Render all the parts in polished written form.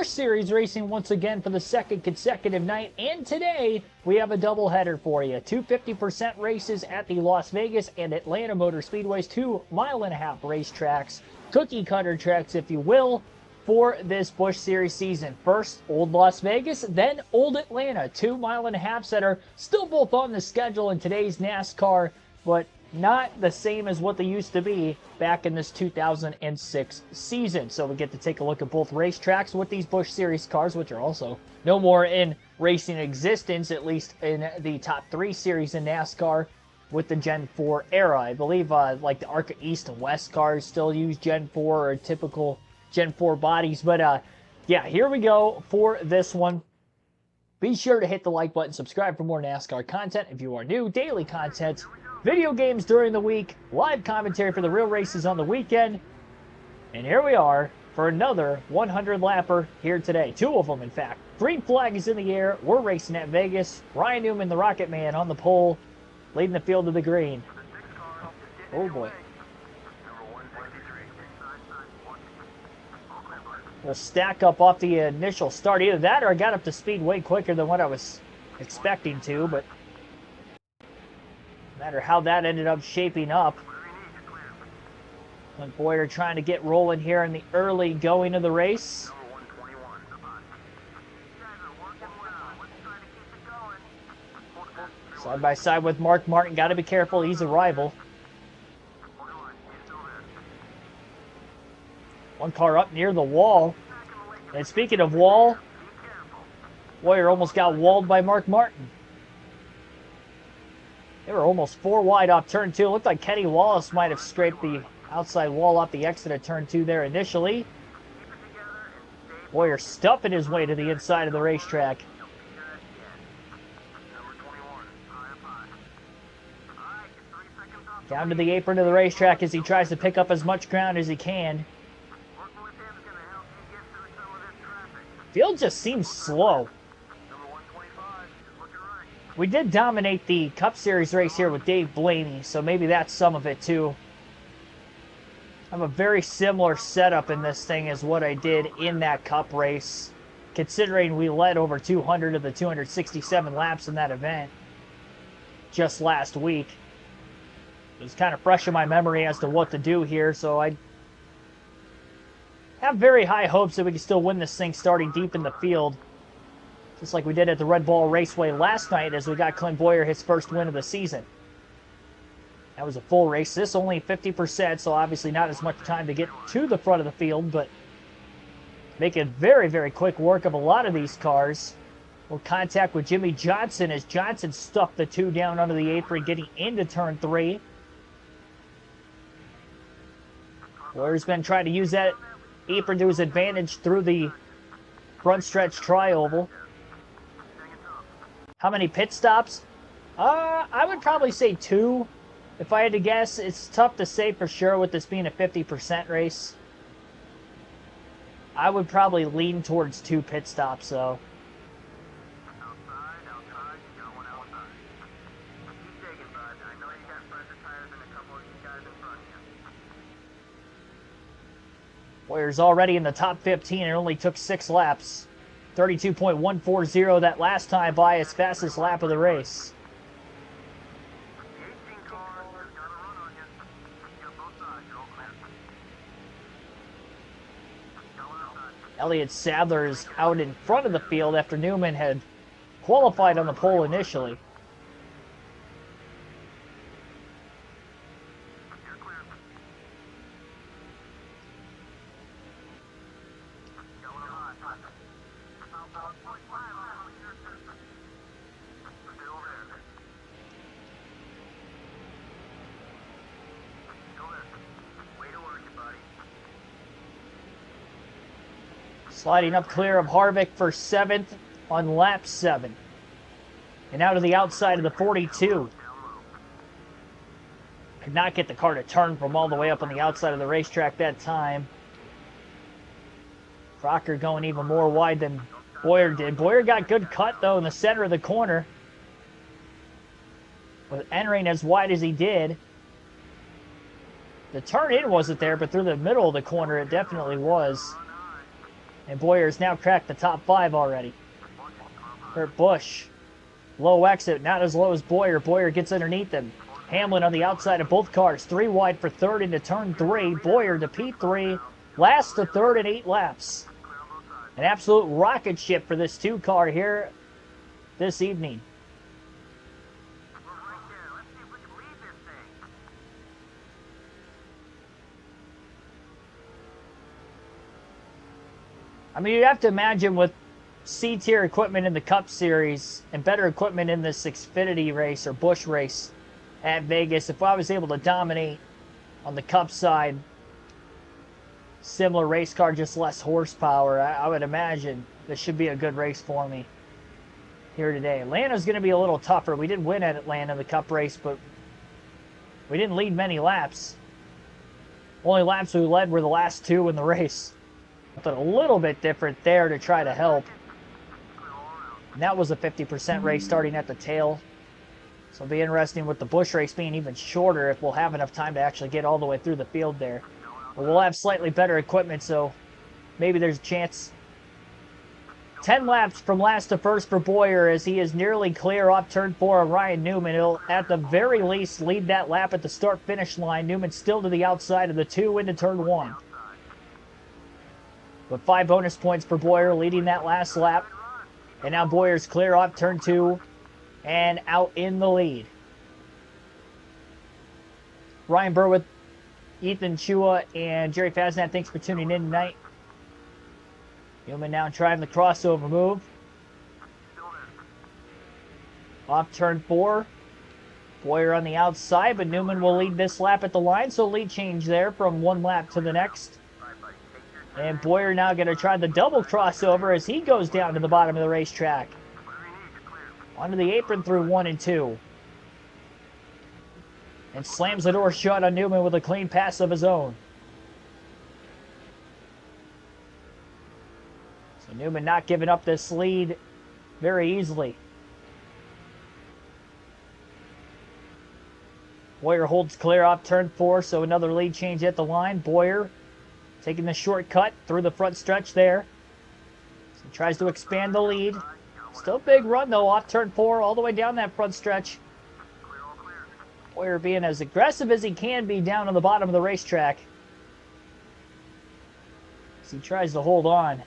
Busch Series racing once again for the second consecutive night, and today we have a doubleheader for you. Two 50% races at the Las Vegas and Atlanta Motor Speedways, 2.5-mile racetracks, cookie cutter tracks if you will, for this Busch Series season. First, Old Las Vegas, then Old Atlanta, 2.5 miles that are still both on the schedule in today's NASCAR, but not the same as what they used to be back in this 2006 season. So we get to take a look at both racetracks with these Busch Series cars, which are also no more in racing existence, at least in the top 3 series in NASCAR with the Gen 4 era. I believe like the ARCA East and West cars still use Gen 4 or typical Gen 4 bodies. But yeah, here we go for this one. Be sure to hit the like button, subscribe for more NASCAR content if you are new, daily content, video games during the week, live commentary for the real races on the weekend. And here we are for another 100-lapper here today. 2 of them, in fact. Green flag is in the air. We're racing at Vegas. Ryan Newman, the Rocket Man, on the pole, leading the field to the green. Oh, boy. We'll stack up off the initial start. Either that or I got up to speed way quicker than what I was expecting to, but no matter how that ended up shaping up. Clint Boyer trying to get rolling here in the early going of the race. Side by side with Mark Martin. Got to be careful. He's a rival. One car up near the wall. And speaking of wall, Boyer almost got walled by Mark Martin. They were almost 4 wide off turn 2. It looked like Kenny Wallace might have scraped the outside wall off the exit of turn 2 there initially. Boyer stuffing his way to the inside of the racetrack. Down to the apron of the racetrack as he tries to pick up as much ground as he can. Field just seems slow. We did dominate the Cup Series race here with Dave Blaney, so maybe that's some of it too. I have a very similar setup in this thing as what I did in that Cup race, considering we led over 200 of the 267 laps in that event just last week. It was kind of fresh in my memory as to what to do here, so I have very high hopes that we can still win this thing starting deep in the field, just like we did at the Red Ball Raceway last night as we got Clint Boyer his first win of the season. That was a full race. This only 50%, so obviously not as much time to get to the front of the field, but making very, very quick work of a lot of these cars. We'll contact with Jimmy Johnson as Johnson stuffed the 2 down under the apron, getting into turn 3. Boyer's been trying to use that apron to his advantage through the front stretch tri-oval. How many pit stops? I would probably say 2. If I had to guess, it's tough to say for sure with this being a 50% race. I would probably lean towards 2 pit stops though. Boyer's already in the top 15. It only took 6 laps. 32.140 that last time by his fastest lap of the race. Elliott Sadler is out in front of the field after Newman had qualified on the pole initially. Sliding up clear of Harvick for 7th on lap 7. And out to the outside of the 42. Could not get the car to turn from all the way up on the outside of the racetrack that time. Crocker going even more wide than Boyer did. Boyer got good cut, though, in the center of the corner. With entering as wide as he did. The turn in wasn't there, but through the middle of the corner it definitely was. And Boyer's now cracked the top 5 already. Kurt Busch. Low exit, not as low as Boyer. Boyer gets underneath him. Hamlin on the outside of both cars. 3 wide for third into turn 3. Boyer to P3. Last to third in 8 laps. An absolute rocket ship for this 2 car here this evening. I mean, you have to imagine with C-tier equipment in the Cup Series and better equipment in this Xfinity race or Busch race at Vegas, if I was able to dominate on the Cup side, similar race car, just less horsepower, I would imagine this should be a good race for me here today. Atlanta's going to be a little tougher. We did win at Atlanta in the Cup race, but we didn't lead many laps. Only laps we led were the last 2 in the race. Something a little bit different there to try to help. And that was a 50% race starting at the tail. So it'll be interesting with the Busch race being even shorter if we'll have enough time to actually get all the way through the field there. But we'll have slightly better equipment, so maybe there's a chance. 10 laps from last to first for Boyer as he is nearly clear off turn 4 of Ryan Newman. He'll at the very least lead that lap at the start-finish line. Newman still to the outside of the 2 into turn 1. With 5 bonus points for Boyer leading that last lap. And now Boyer's clear off turn 2 and out in the lead. Ryan Burwood, Ethan Chua, and Jerry Fasnat, thanks for tuning in tonight. Newman now trying the crossover move. Off turn 4. Boyer on the outside, but Newman will lead this lap at the line, so lead change there from one lap to the next. And Boyer now going to try the double crossover as he goes down to the bottom of the racetrack. Onto the apron through 1 and 2. And slams the door shut on Newman with a clean pass of his own. So Newman not giving up this lead very easily. Boyer holds clear off turn 4, so another lead change at the line. Boyer taking the shortcut through the front stretch there. So he tries to expand the lead. Still a big run, though, off turn 4 all the way down that front stretch. Boyer being as aggressive as he can be down on the bottom of the racetrack as he tries to hold on.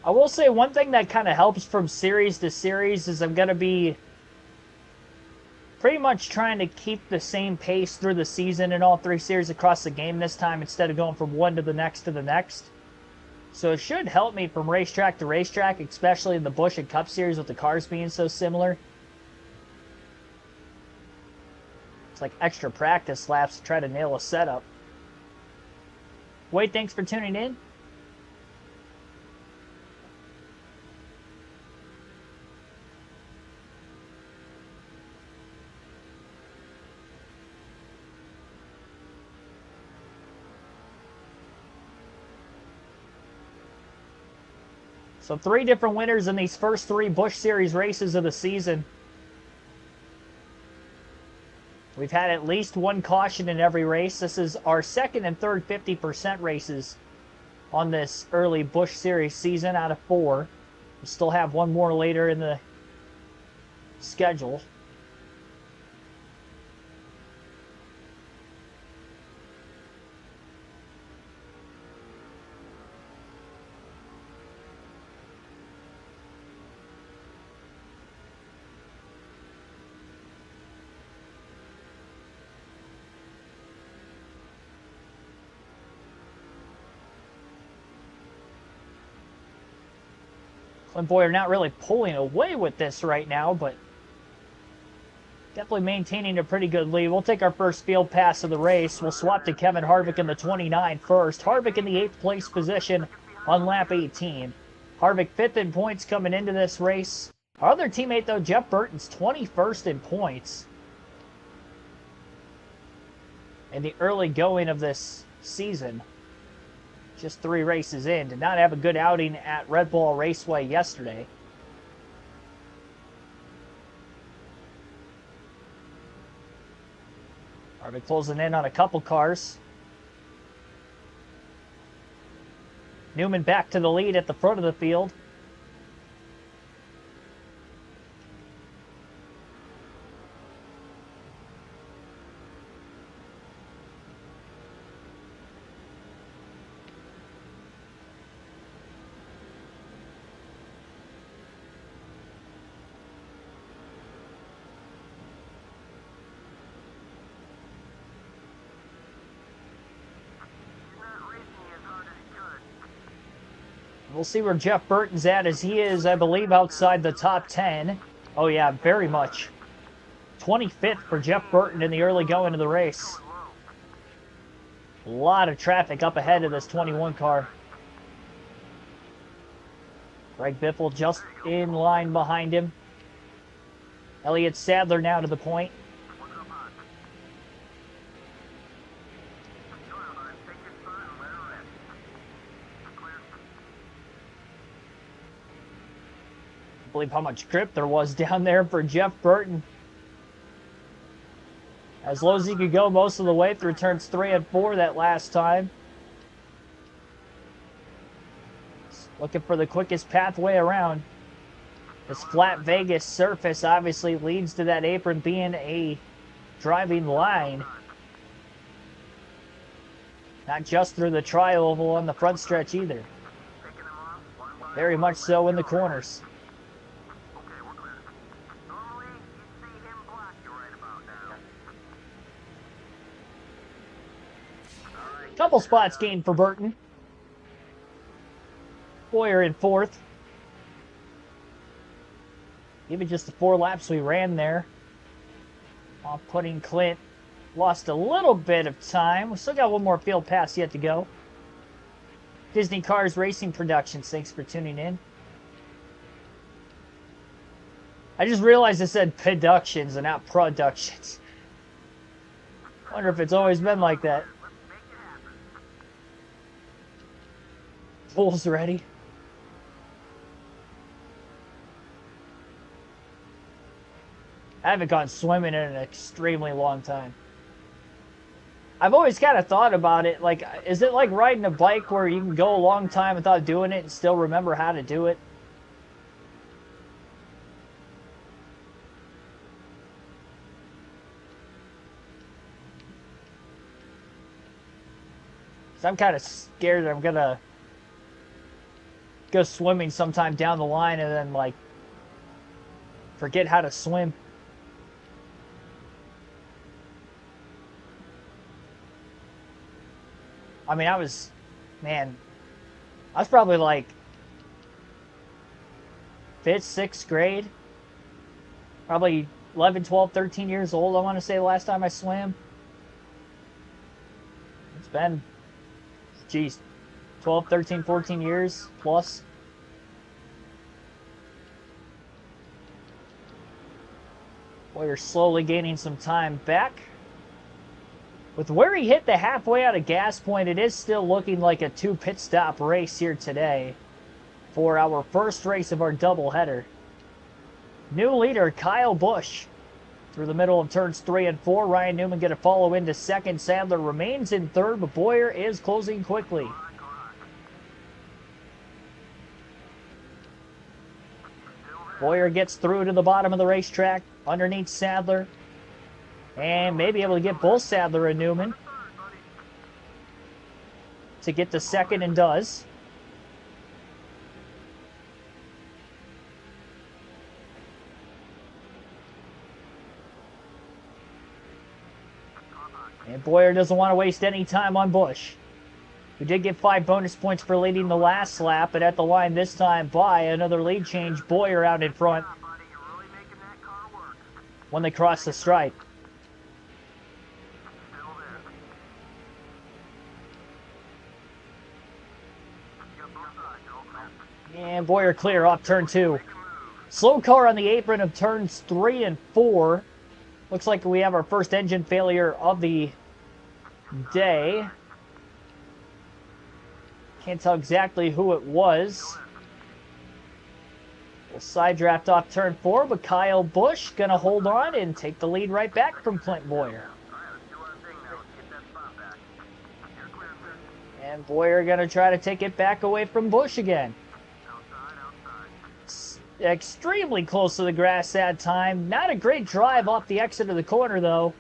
I will say one thing that kind of helps from series to series is I'm going to be pretty much trying to keep the same pace through the season in all 3 series across the game this time instead of going from one to the next to the next. So it should help me from racetrack to racetrack, especially in the Busch and Cup Series with the cars being so similar. It's like extra practice laps to try to nail a setup. Wade, thanks for tuning in. So 3 different winners in these first 3 Busch Series races of the season. We've had at least 1 caution in every race. This is our second and third 50% races on this early Busch Series season out of 4. We still have 1 more later in the schedule. Clint Boyer not really pulling away with this right now, but definitely maintaining a pretty good lead. We'll take our first field pass of the race. We'll swap to Kevin Harvick in the 29 first. Harvick in the 8th place position on lap 18. Harvick 5th in points coming into this race. Our other teammate, though, Jeff Burton's 21st in points. In the early going of this season, just 3 races in, did not have a good outing at Red Bull Raceway yesterday. Harvick closing in on a couple cars. Newman back to the lead at the front of the field. We'll see where Jeff Burton's at, as he is, I believe, outside the top 10. Oh, yeah, very much. 25th for Jeff Burton in the early going of the race. A lot of traffic up ahead of this 21 car. Greg Biffle just in line behind him. Elliott Sadler now to the point. Believe how much grip there was down there for Jeff Burton. As low as he could go most of the way through turns 3 and 4 that last time. Looking for the quickest pathway around. This flat Vegas surface obviously leads to that apron being a driving line. Not just through the tri-oval on the front stretch either. Very much so in the corners. Couple spots gained for Burton. Boyer in 4th. Even just the 4 laps we ran there. While putting Clint. Lost a little bit of time. We still got one more field pass yet to go. Disney Cars Racing Productions, thanks for tuning in. I just realized it said productions and not productions. Wonder if it's always been like that. Pool's ready. I haven't gone swimming in an extremely long time. I've always kind of thought about it, like, is it like riding a bike where you can go a long time without doing it and still remember how to do it? So I'm kind of scared that I'm going to go swimming sometime down the line and then, like, forget how to swim. I mean, I was probably like 5th, 6th grade. Probably 11, 12, 13 years old, I want to say, the last time I swam. It's been, 12, 13, 14 years plus. Boyer slowly gaining some time back. With where he hit the halfway out of gas point, it is still looking like a 2 pit stop race here today for our first race of our doubleheader. New leader, Kyle Busch. Through the middle of turns 3 and 4, Ryan Newman going to follow into 2nd. Sadler remains in 3rd, but Boyer is closing quickly. Boyer gets through to the bottom of the racetrack, underneath Sadler. And may be able to get both Sadler and Newman to get to 2nd, and does. And Boyer doesn't want to waste any time on Busch. We did get 5 bonus points for leading the last lap, but at the line this time by another lead change. Boyer out in front when they cross the stripe. And Boyer clear off turn 2. Slow car on the apron of turns 3 and 4. Looks like we have our first engine failure of the day. Can't tell exactly who it was. We'll side draft off turn 4, but Kyle Busch gonna hold on and take the lead right back from Clint Boyer. And Boyer gonna try to take it back away from Busch again. Extremely close to the grass that time. Not a great drive off the exit of the corner, though.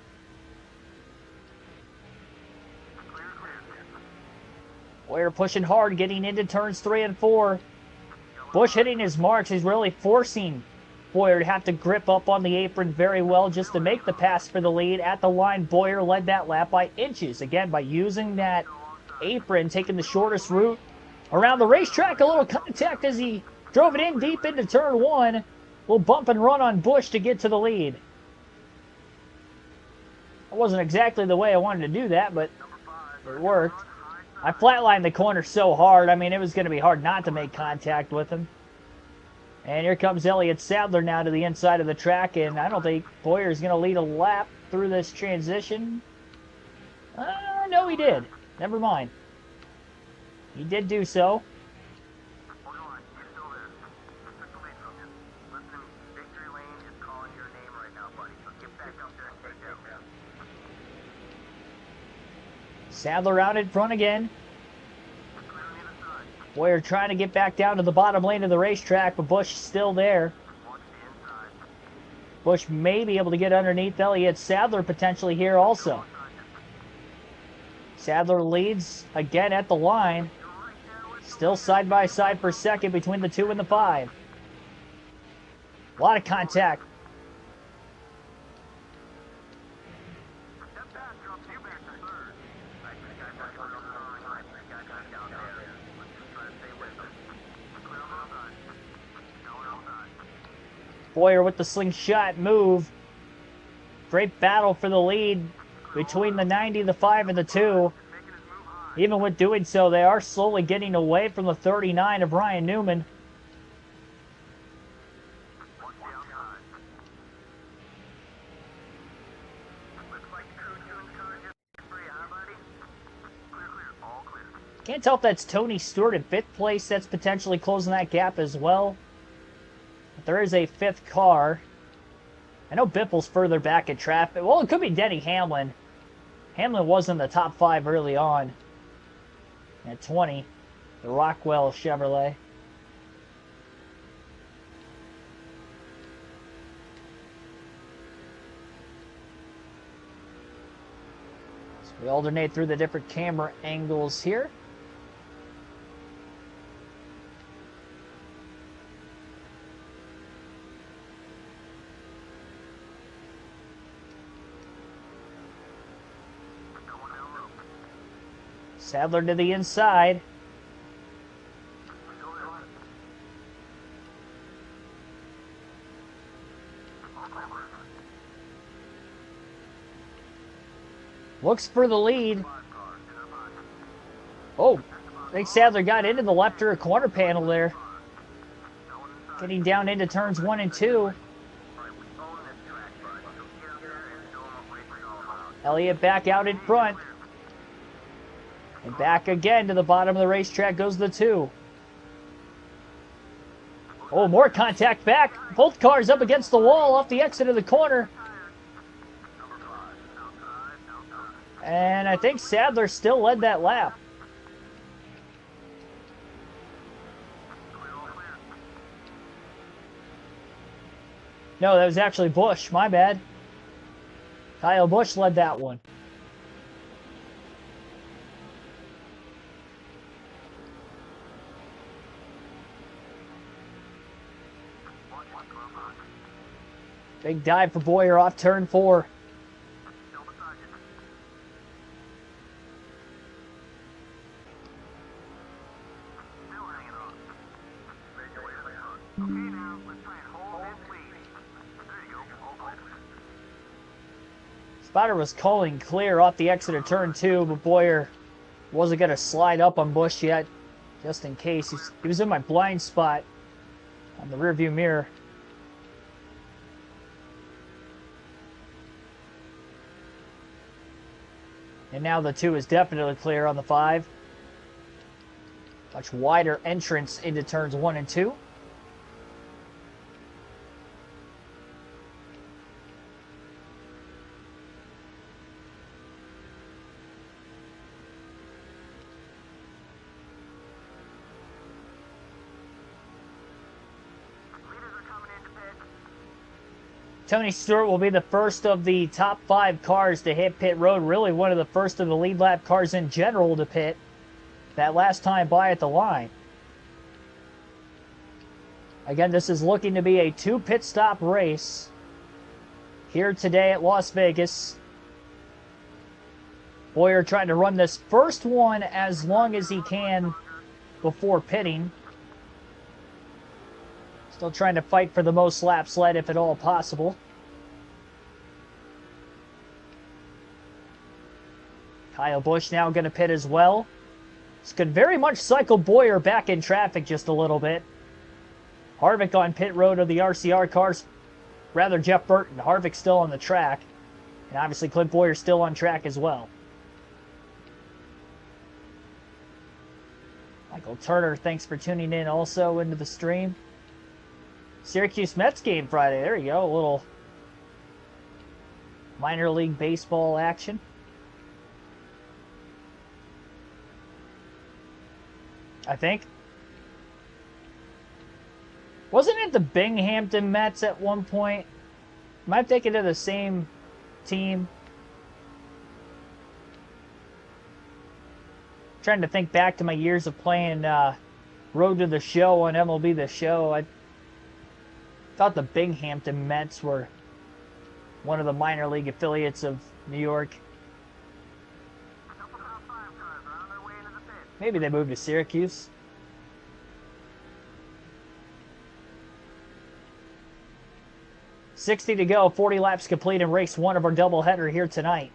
Boyer pushing hard, getting into turns 3 and 4. Busch hitting his marks. He's really forcing Boyer to have to grip up on the apron very well just to make the pass for the lead. At the line, Boyer led that lap by inches. Again, by using that apron, taking the shortest route around the racetrack. A little contact as he drove it in deep into turn 1. We'll bump and run on Busch to get to the lead. That wasn't exactly the way I wanted to do that, but it worked. I flatlined the corner so hard, I mean, it was going to be hard not to make contact with him. And here comes Elliott Sadler now to the inside of the track, and I don't think Boyer's going to lead a lap through this transition. No, he did. Never mind. He did do so. Sadler out in front again. Boyer trying to get back down to the bottom lane of the racetrack, but Busch still there. Busch may be able to get underneath Elliott Sadler potentially here also. Sadler leads again at the line. Still side by side for second between the 2 and the 5. A lot of contact. Boyer with the slingshot move. Great battle for the lead between the 90, the 5, and the 2. Even with doing so, they are slowly getting away from the 39 of Ryan Newman. Can't tell if that's Tony Stewart in 5th place. That's potentially closing that gap as well. But there is a 5th car. I know Biffle's further back in traffic. Well, it could be Denny Hamlin. Hamlin was in the top 5 early on. At 20, the Rockwell Chevrolet. So we alternate through the different camera angles here. Sadler to the inside. Looks for the lead. Oh, I think Sadler got into the left rear corner panel there. Getting down into turns 1 and 2. Elliott back out in front. And back again to the bottom of the racetrack goes the 2. Oh, more contact back. Both cars up against the wall off the exit of the corner. And I think Sadler still led that lap. No, that was actually Busch. My bad. Kyle Busch led that one. Big dive for Boyer off turn 4. Spotter was calling clear off the exit of turn 2, but Boyer wasn't going to slide up on Busch yet, just in case. He was in my blind spot on the rearview mirror. And now the 2 is definitely clear on the 5. Much wider entrance into turns 1 and 2. Tony Stewart will be the first of the top 5 cars to hit pit road. Really one of the first of the lead lap cars in general to pit that last time by at the line. Again, this is looking to be a 2 pit stop race here today at Las Vegas. Boyer trying to run this first one as long as he can before pitting. Still trying to fight for the most laps led if at all possible. Kyle Busch now going to pit as well. This could very much cycle Boyer back in traffic just a little bit. Harvick on pit road of the RCR cars. Rather, Jeff Burton. Harvick still on the track. And obviously Clint Boyer still on track as well. Michael Turner, thanks for tuning in also into the stream. Syracuse Mets game Friday. There you go. A little minor league baseball action. I think. Wasn't it the Binghamton Mets at one point? Am I thinking of the same team? Trying to think back to my years of playing Road to the Show on MLB The Show. I thought the Binghamton Mets were one of the minor league affiliates of New York. Maybe they moved to Syracuse. $60 to go, 40 laps complete in race 1 of our doubleheader here tonight.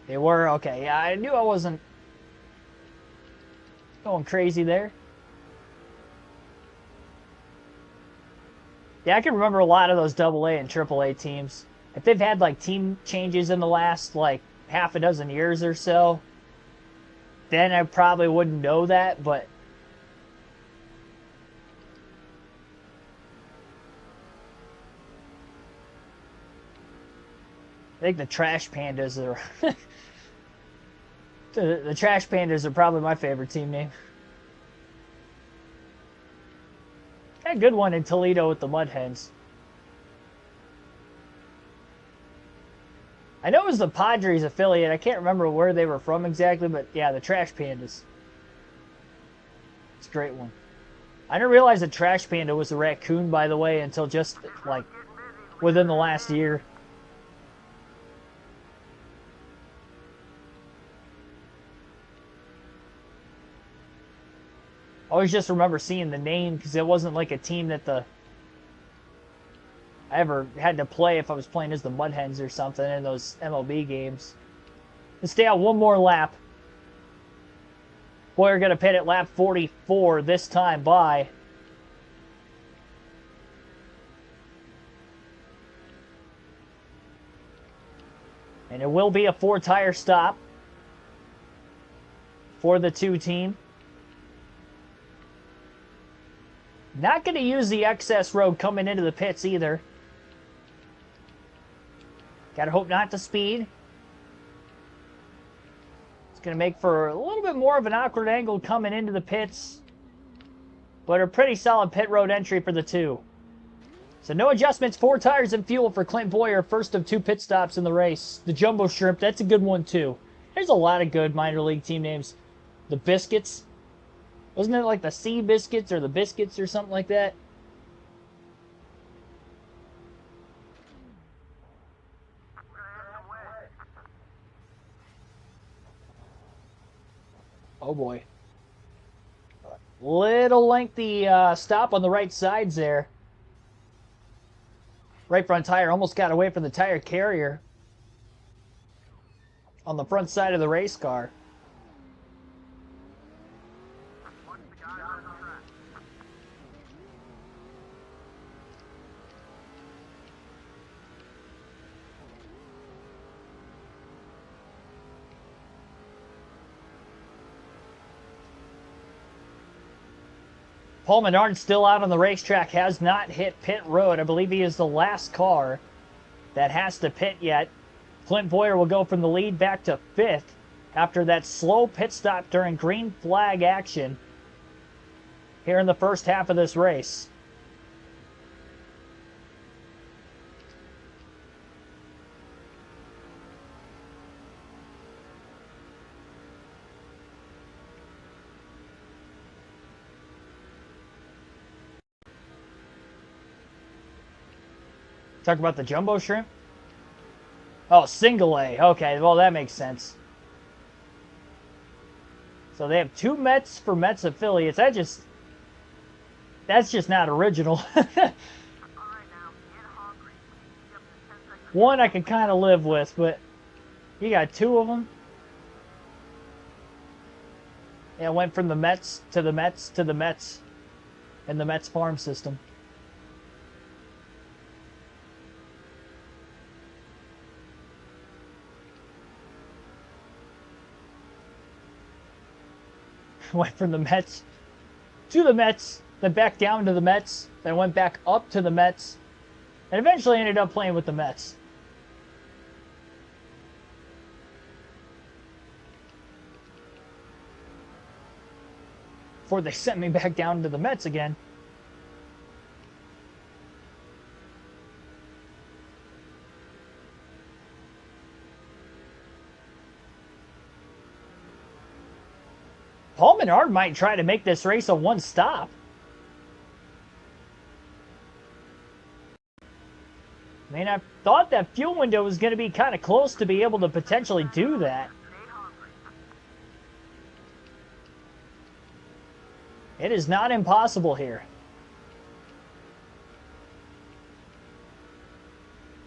They were? Okay, yeah, I knew I wasn't going crazy there. Yeah, I can remember a lot of those AA and AAA teams. If they've had like team changes in the last like half a dozen years or so, then I probably wouldn't know that, but I think the Trash Pandas are the Trash Pandas are probably my favorite team name. Got a good one in Toledo with the Mud Hens. I know it was the Padres affiliate. I can't remember where they were from exactly, but yeah, the Trash Pandas. It's a great one. I didn't realize a Trash Panda was a raccoon, by the way, until just like within the last year. I always just remember seeing the name because it wasn't like a team that I ever had to play if I was playing as the Mud Hens or something in those MLB games. Let's stay out one more lap. Boyer going to pit at lap 44 this time by. And it will be a 4-tire stop for the 2 team. Not going to use the excess road coming into the pits either. Gotta hope not to speed. It's going to make for a little bit more of an awkward angle coming into the pits. But a pretty solid pit road entry for the 2. So no adjustments, 4 tires and fuel for Clint Boyer. First of 2 pit stops in the race. The Jumbo Shrimp, that's a good one too. There's a lot of good minor league team names. The Biscuits. Wasn't it like the Sea Biscuits or the Biscuits or something like that? Oh boy. Little lengthy stop on the right sides there. Right front tire almost got away from the tire carrier on the front side of the race car. Paul Menard still out on the racetrack, has not hit pit road. I believe he is the last car that has to pit yet. Clint Boyer will go from the lead back to 5th after that slow pit stop during green flag action here in the first half of this race. Talk about the jumbo shrimp? Oh, single A. Okay, well, that makes sense. So they have 2 Mets for Mets affiliates. That's just not original. One I can kind of live with, but you got 2 of them. Yeah, it went from the Mets to the Mets to the Mets in the Mets farm system. Went from the Mets to the Mets, then back down to the Mets, then went back up to the Mets, and eventually ended up playing with the Mets. Before they sent me back down to the Mets again. Paul Menard might try to make this race a one stop. I mean, I thought that fuel window was going to be kind of close to be able to potentially do that. It is not impossible here.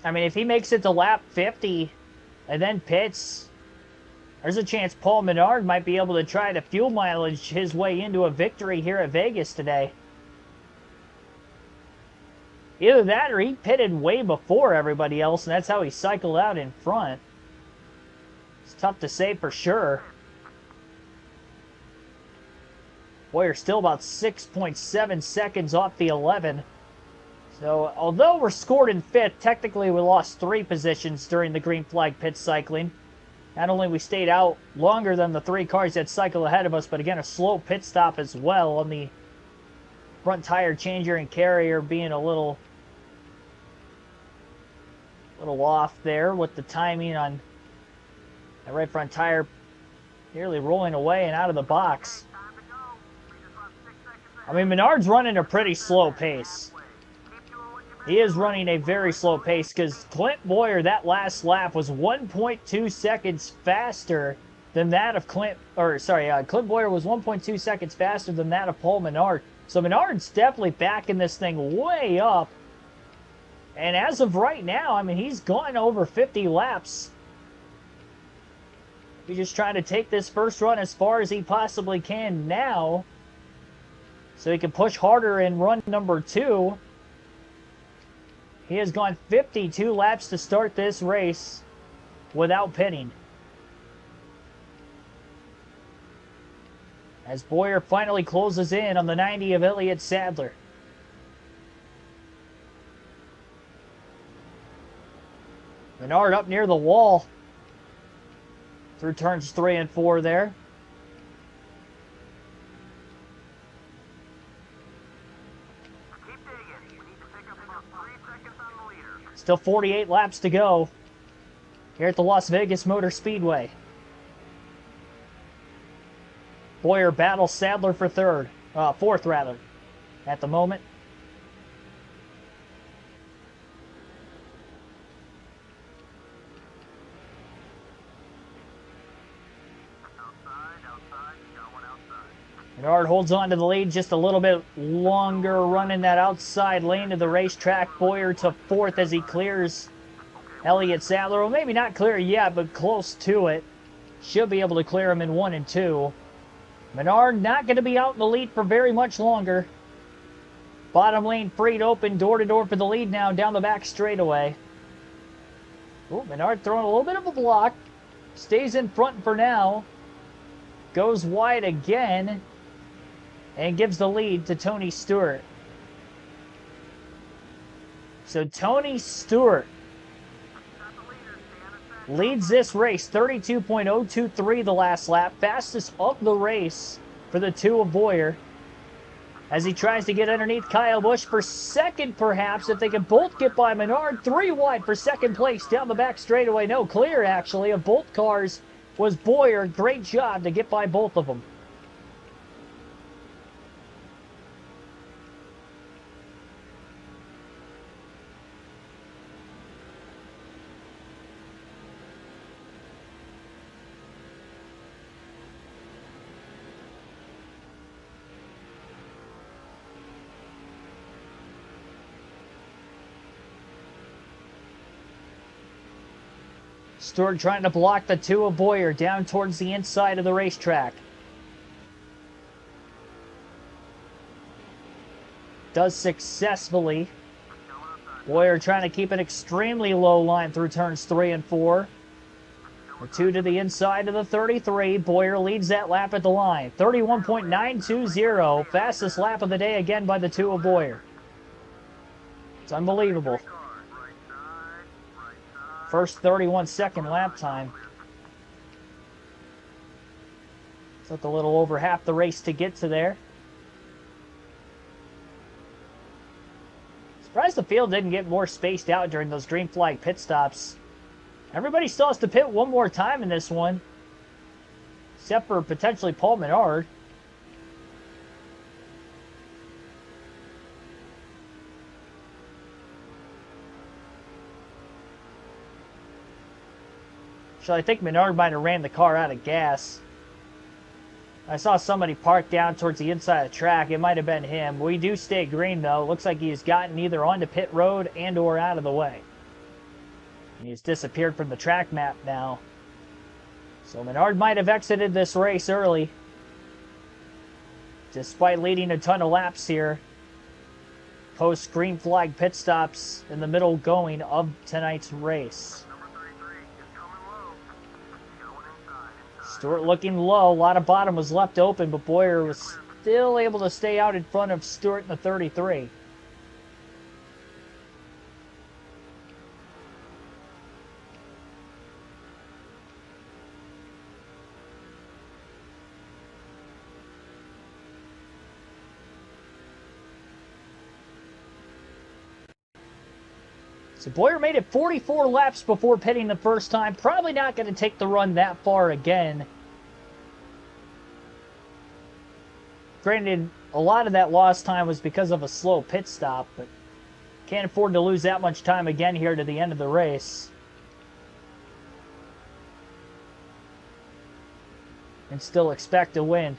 I mean, if he makes it to lap 50 and then pits, there's a chance Paul Menard might be able to try to fuel mileage his way into a victory here at Vegas today. Either that or he pitted way before everybody else, and that's how he cycled out in front. It's tough to say for sure. Boyer still about 6.7 seconds off the 11. So, although we're scored in 5th, technically we lost 3 positions during the green flag pit cycling. Not only we stayed out longer than the 3 cars that cycled ahead of us, but again, a slow pit stop as well on the front tire changer and carrier being a little off there with the timing on the right front tire nearly rolling away and out of the box. I mean, Menard's running a pretty slow pace. He is running a very slow pace because Clint Boyer, that last lap, was 1.2 seconds faster than that of Clint Boyer was 1.2 seconds faster than that of Paul Menard. So Menard's definitely backing this thing way up. And as of right now, I mean, he's gone over 50 laps. He's just trying to take this first run as far as he possibly can now, so he can push harder in run number 2. He has gone 52 laps to start this race without pitting. As Boyer finally closes in on the 90 of Elliott Sadler. Menard up near the wall through turns 3 and 4 there. Still 48 laps to go here at the Las Vegas Motor Speedway. Boyer battles Sadler for fourth rather, at the moment. Menard holds on to the lead just a little bit longer, running that outside lane of the racetrack. Boyer to fourth as he clears Elliott Sadler. Well, maybe not clear yet, but close to it. Should be able to clear him in 1 and 2. Menard not going to be out in the lead for very much longer. Bottom lane freed open, door-to-door for the lead now, down the back straightaway. Oh, Menard throwing a little bit of a block. Stays in front for now. Goes wide again. And gives the lead to Tony Stewart. So Tony Stewart leads this race, 32.023 the last lap. Fastest of the race for the two of Boyer. As he tries to get underneath Kyle Busch for second, perhaps, if they can both get by Menard. 3 wide for second place down the back straightaway. No, clear, actually, of both cars was Boyer. Great job to get by both of them. Stewart trying to block the two of Boyer down towards the inside of the racetrack. Does successfully. Boyer trying to keep an extremely low line through turns 3 and 4. The two to the inside of the 33. Boyer leads that lap at the line. 31.920. Fastest lap of the day again by the two of Boyer. It's unbelievable. First 31-second lap time. Took a little over half the race to get to there. Surprised the field didn't get more spaced out during those green flag pit stops. Everybody still has to pit one more time in this one. Except for potentially Paul Menard. So I think Menard might have ran the car out of gas. I saw somebody parked down towards the inside of the track. It might have been him. We do stay green, though. Looks like he's gotten either onto pit road and or out of the way. He's disappeared from the track map now. So Menard might have exited this race early. Despite leading a ton of laps here. Post green flag pit stops in the middle going of tonight's race. Stewart looking low. A lot of bottom was left open, but Boyer was still able to stay out in front of Stewart in the 33. So Boyer made it 44 laps before pitting the first time. Probably not going to take the run that far again. Granted, a lot of that lost time was because of a slow pit stop, but can't afford to lose that much time again here to the end of the race. And still expect to win.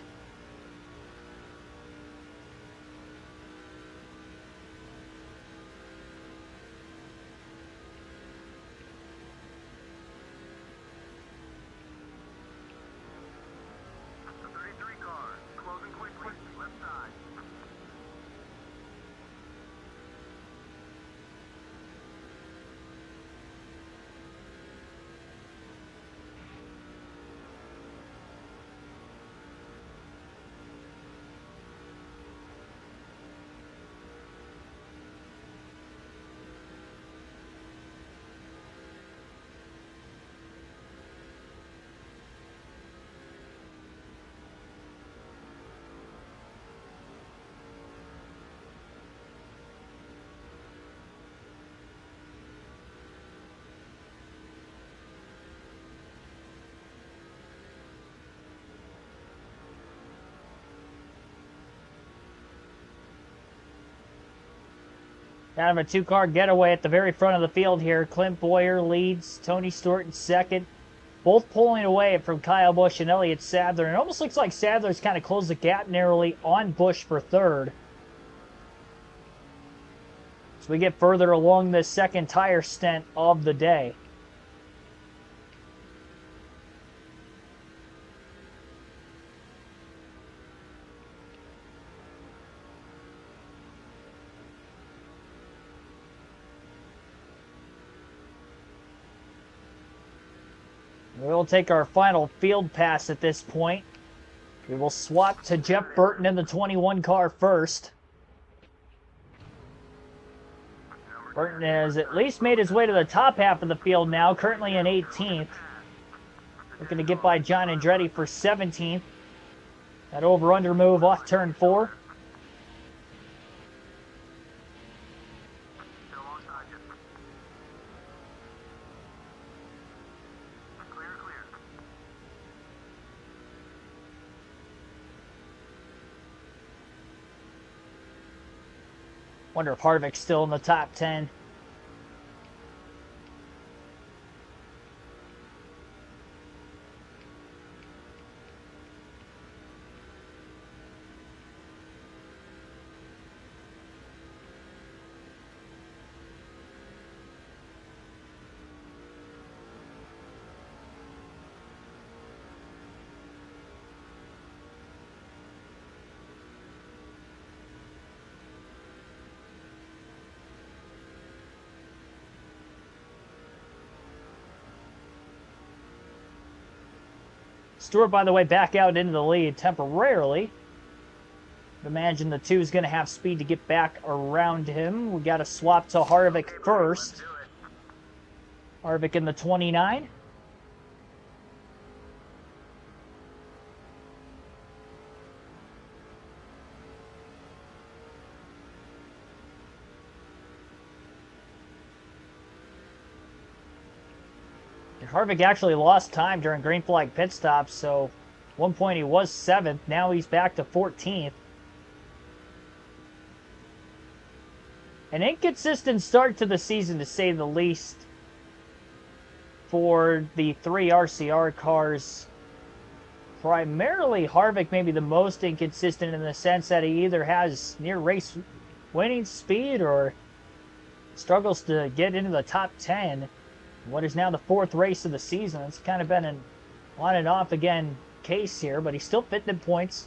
Kind of a two-car getaway at the very front of the field here. Clint Boyer leads. Tony Stewart in second. Both pulling away from Kyle Busch and Elliott Sadler. And it almost looks like Sadler's kind of closed the gap narrowly on Busch for third. As we get further along this second tire stint of the day. We'll take our final field pass at this point. We will swap to Jeff Burton in the 21 car first. Burton has at least made his way to the top half of the field now, currently in 18th. Looking to get by John Andretti for 17th. That over-under move off turn 4. Wonder if Harvick's still in the top 10. Stewart, by the way, back out into the lead temporarily. Imagine the two is going to have speed to get back around him. We got to swap to Harvick first. Harvick in the 29. Harvick actually lost time during green flag pit stops, so at one point he was 7th. Now he's back to 14th. An inconsistent start to the season, to say the least, for the 3 RCR cars. Primarily Harvick maybe the most inconsistent in the sense that he either has near race winning speed or struggles to get into the top 10. What is now the 4th race of the season. It's kind of been an on and off again case here, but he's still fitting in points.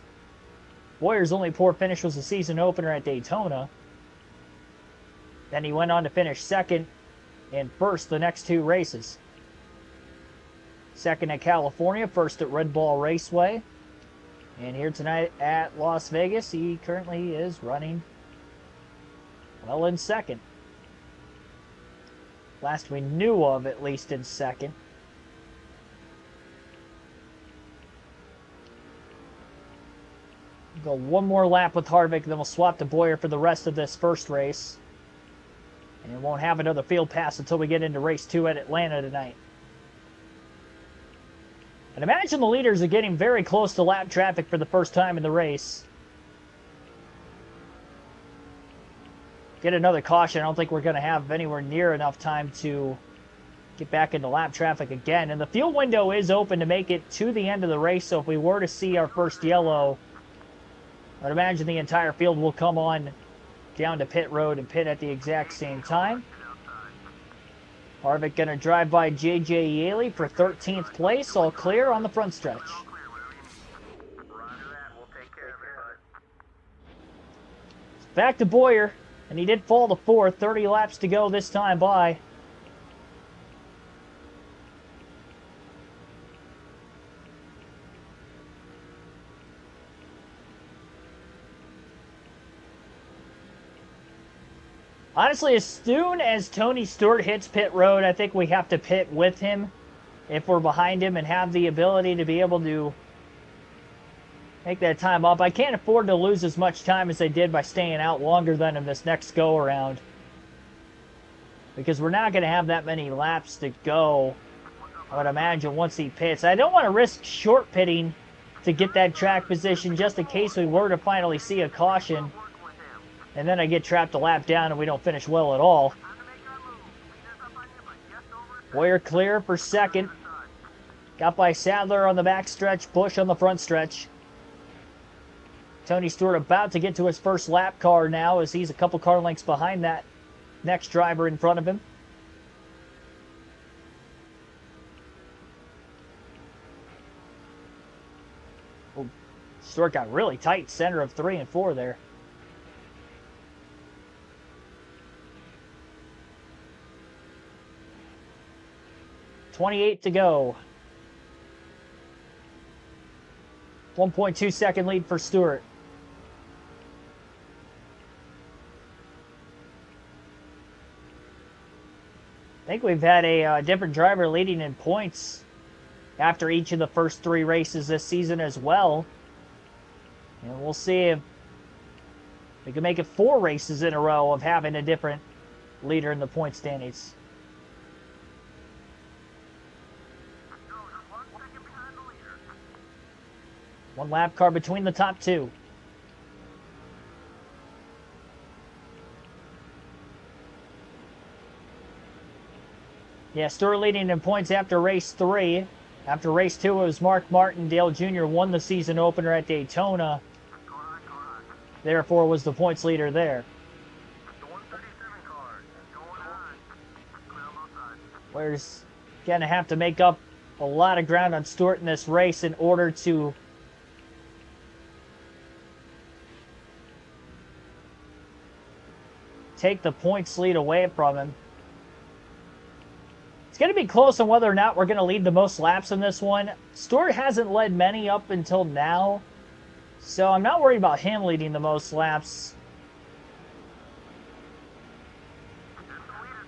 Bowyer's only poor finish was the season opener at Daytona. Then he went on to finish 2nd and 1st the next 2 races. 2nd at California, 1st at Red Bull Raceway. And here tonight at Las Vegas, he currently is running well in 2nd. Last we knew of, at least in 2nd. Go one more lap with Harvick, then we'll swap to Bowyer for the rest of this first race. And won't have another field pass until we get into race 2 at Atlanta tonight. And imagine the leaders are getting very close to lap traffic for the first time in the race. Get another caution. I don't think we're going to have anywhere near enough time to get back into lap traffic again. And the fuel window is open to make it to the end of the race, so if we were to see our first yellow, I'd imagine the entire field will come on down to pit road and pit at the exact same time. Harvick going to drive by J.J. Yaley for 13th place, all clear on the front stretch. Back to Bowyer. And he did fall to 4th, 30 laps to go this time by. Honestly, as soon as Tony Stewart hits pit road, I think we have to pit with him if we're behind him and have the ability to be able to make that time up. I can't afford to lose as much time as I did by staying out longer than in this next go-around, because we're not going to have that many laps to go, I would imagine, once he pits. I don't want to risk short pitting to get that track position just in case we were to finally see a caution, and then I get trapped a lap down and we don't finish well at all. Bowyer clear for 2nd. Got by Sadler on the back stretch, Busch on the front stretch. Tony Stewart about to get to his first lap car now as he's a couple car lengths behind that next driver in front of him. Oh, Stewart got really tight center of 3 and 4 there. .28 to go. 1.2 second lead for Stewart. I think we've had a different driver leading in points after each of the first 3 races this season as well. And we'll see if we can make it 4 races in a row of having a different leader in the point standings. One lap car between the top 2. Yeah, Stewart leading in points after race 3. After race 2, it was Mark Martindale Jr. won the season opener at Daytona. Therefore, was the points leader there. Where's going to have to make up a lot of ground on Stewart in this race in order to take the points lead away from him. It's going to be close on whether or not we're going to lead the most laps in this one. Stewart hasn't led many up until now, so I'm not worried about him leading the most laps.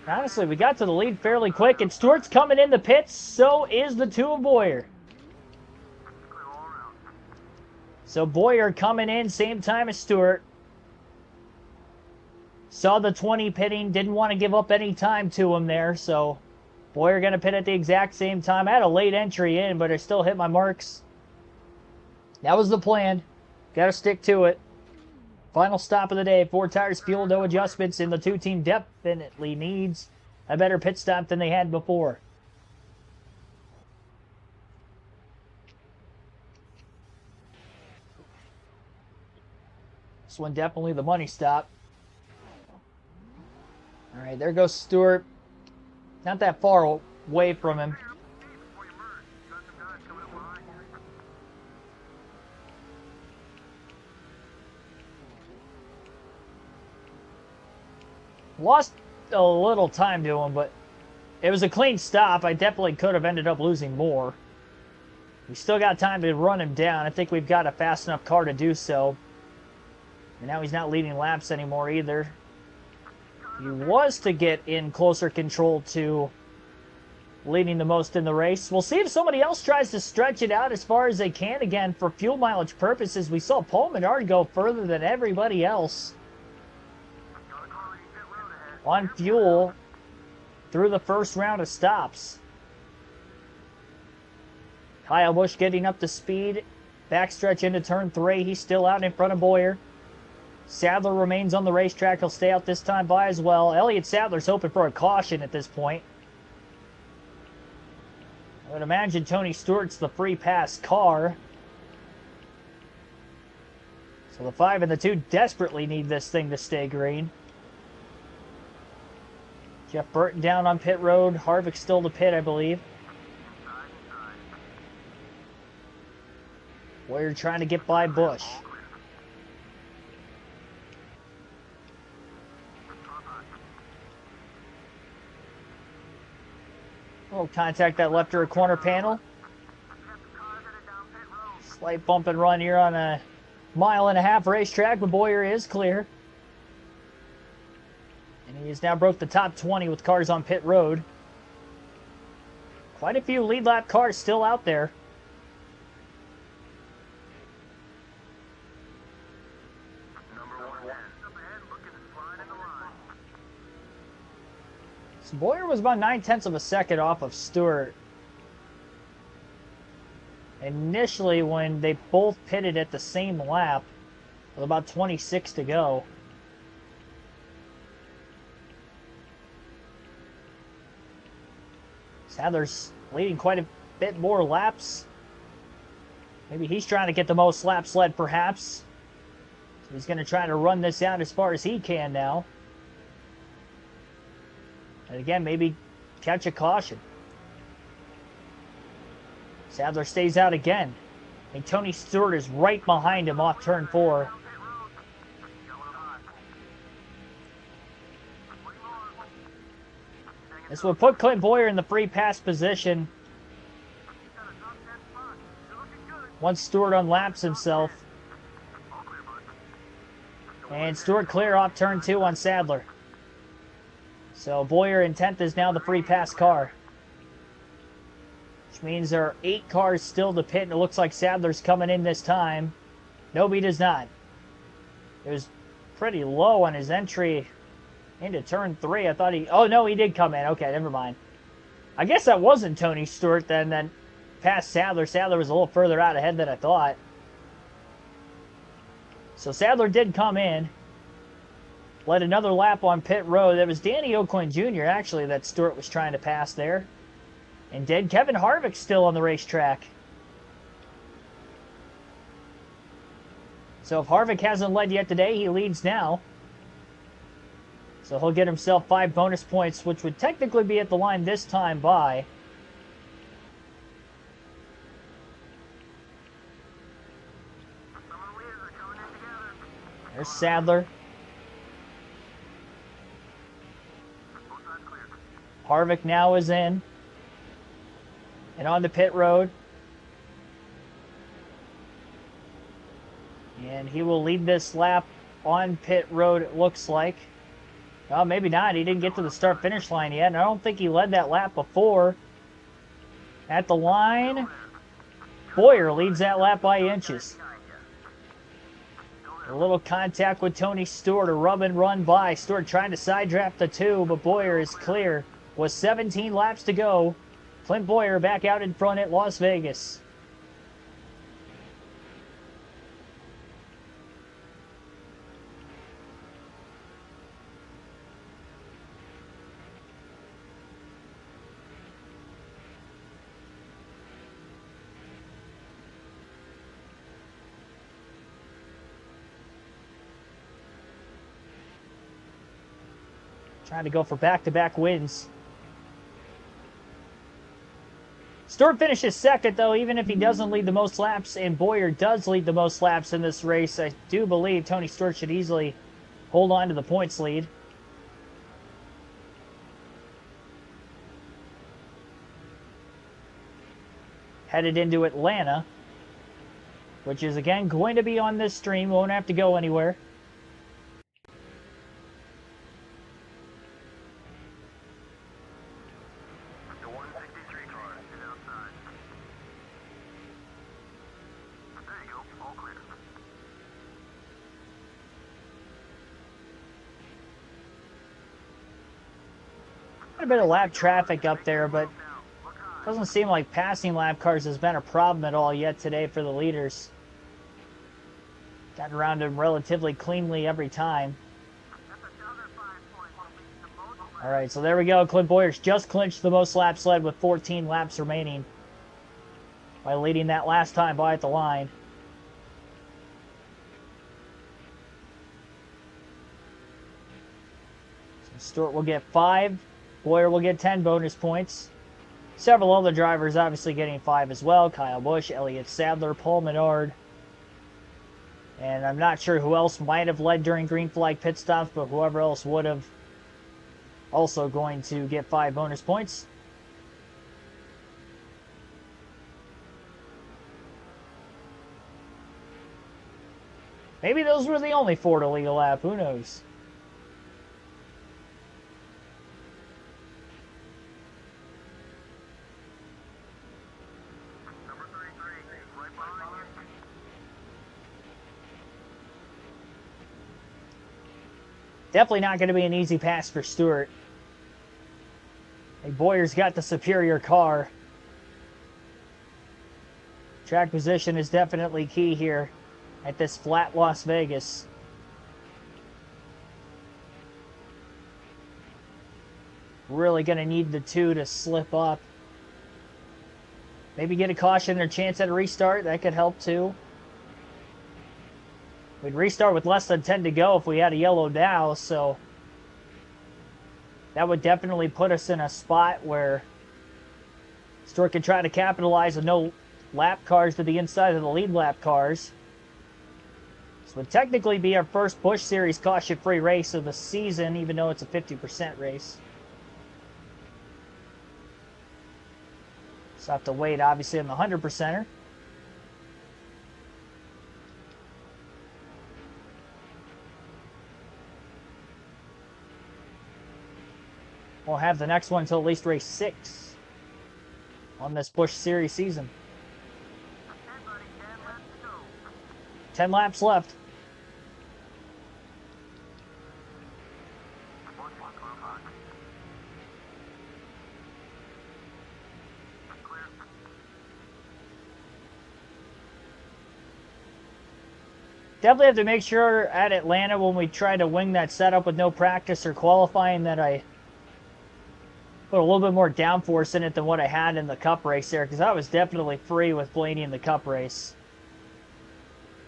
Honestly, we got to the lead fairly quick, and Stewart's coming in the pits, so is the 2 of Bowyer. So Bowyer coming in same time as Stewart. Saw the 20 pitting, didn't want to give up any time to him there, so Bowyer going to pit at the exact same time. I had a late entry in, but I still hit my marks. That was the plan. Got to stick to it. Final stop of the day. 4 tires, fuel, no adjustments, and the 2-team definitely needs a better pit stop than they had before. This one definitely the money stop. All right, there goes Stewart. Not that far away from him. Lost a little time to him, but it was a clean stop. I definitely could have ended up losing more. We still got time to run him down. I think we've got a fast enough car to do so. And now he's not leading laps anymore either. He was to get in closer control to leading the most in the race. We'll see if somebody else tries to stretch it out as far as they can again for fuel mileage purposes. We saw Paul Menard go further than everybody else on fuel through the first round of stops. Kyle Busch getting up to speed. Backstretch into turn 3. He's still out in front of Bowyer. Sadler remains on the racetrack. He'll stay out this time by as well. Elliott Sadler's hoping for a caution at this point. I would imagine Tony Stewart's the free pass car. So the 5 and the 2 desperately need this thing to stay green. Jeff Burton down on pit road. Harvick's still to pit, I believe. Bowyer trying to get by Busch. Oh, contact that left rear corner panel. Slight bump and run here on a 1.5 mile racetrack, but Bowyer is clear. And he has now broke the top 20 with cars on pit road. Quite a few lead lap cars still out there. So Bowyer was about 9/10 of a second off of Stewart. Initially, when they both pitted at the same lap, with about 26 to go. Sadler's leading quite a bit more laps. Maybe he's trying to get the most laps led, perhaps. So he's going to try to run this out as far as he can now. And again, maybe catch a caution. Sadler stays out again. And Tony Stewart is right behind him off turn 4. This will put Clint Boyer in the free pass position. Once Stewart unlaps himself. And Stewart clear off turn 2 on Sadler. So Boyer in 10th is now the free pass car. Which means there are 8 cars still to pit, and it looks like Sadler's coming in this time. Nope, he does not. It was pretty low on his entry into turn 3. I thought he... Oh, no, he did come in. Okay, never mind. I guess that wasn't Tony Stewart then past Sadler. Sadler was a little further out ahead than I thought. So Sadler did come in. Led another lap on pit road. That was Danny Oakland Jr., actually, that Stewart was trying to pass there. And did. Kevin Harvick still on the racetrack. So if Harvick hasn't led yet today, he leads now. So he'll get himself 5 bonus points, which would technically be at the line this time by. There's Sadler. Harvick now is in. And on the pit road. And he will lead this lap on pit road, it looks like. Oh, maybe not. He didn't get to the start-finish line yet. And I don't think he led that lap before. At the line, Boyer leads that lap by inches. A little contact with Tony Stewart, a rub and run by. Stewart trying to side draft the 2, but Boyer is clear. With 17 laps to go, Clint Boyer back out in front at Las Vegas. Trying to go for back-to-back wins. Stewart finishes second, though, even if he doesn't lead the most laps, and Boyer does lead the most laps in this race. I do believe Tony Stewart should easily hold on to the points lead. Headed into Atlanta, which is, again, going to be on this stream. Won't have to go anywhere. A bit of lap traffic up there, but doesn't seem like passing lap cars has been a problem at all yet today for the leaders. Gotten around them relatively cleanly every time. Alright, so there we go. Clint Boyer's just clinched the most laps led with 14 laps remaining by leading that last time by at the line. So Stewart will get 5. Boyer will get 10 bonus points. Several other drivers obviously getting 5 as well. Kyle Busch, Elliott Sadler, Paul Menard. And I'm not sure who else might have led during green flag pit stops, but whoever else would have also going to get 5 bonus points. Maybe those were the only 4 to lead a lap. Who knows? Definitely not going to be an easy pass for Stewart. Hey, Boyer's got the superior car. Track position is definitely key here at this flat Las Vegas. Really going to need the 2 to slip up. Maybe get a caution or a chance at a restart. That could help too. We'd restart with less than 10 to go if we had a yellow now, so that would definitely put us in a spot where Stewart could try to capitalize with no lap cars to the inside of the lead lap cars. This would technically be our first Busch Series caution-free race of the season, even though it's a 50% race. So I have to wait, obviously, on the 100%er. We'll have the next one until at least race 6 on this Busch Series season. 10 laps left. Definitely have to make sure at Atlanta when we try to wing that setup with no practice or qualifying that I put a little bit more downforce in it than what I had in the Cup race there, because I was definitely free with Blaney in the Cup race.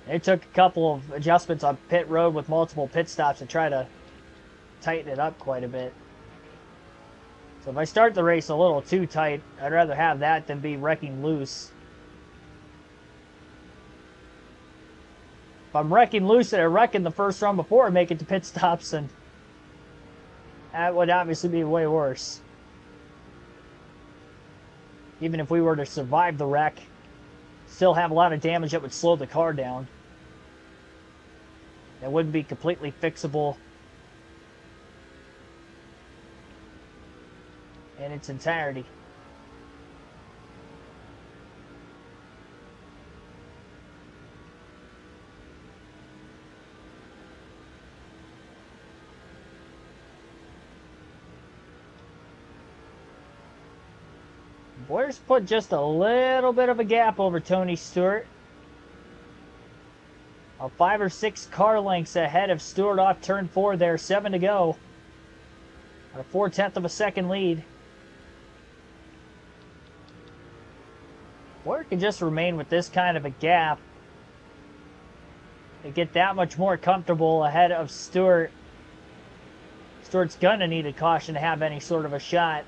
It took a couple of adjustments on pit road with multiple pit stops to try to tighten it up quite a bit. So if I start the race a little too tight, I'd rather have that than be wrecking loose. If I'm wrecking loose and I wreck in the first run before I make it to pit stops, then that would obviously be way worse. Even if we were to survive the wreck, still have a lot of damage that would slow the car down. That wouldn't be completely fixable in its entirety. Boyer's put just a little bit of a gap over Tony Stewart. 5 or 6 car lengths ahead of Stewart off turn 4 there, 7 to go. A 4/10 of a second lead. Boyer can just remain with this kind of a gap and get that much more comfortable ahead of Stewart. Stewart's gonna need a caution to have any sort of a shot.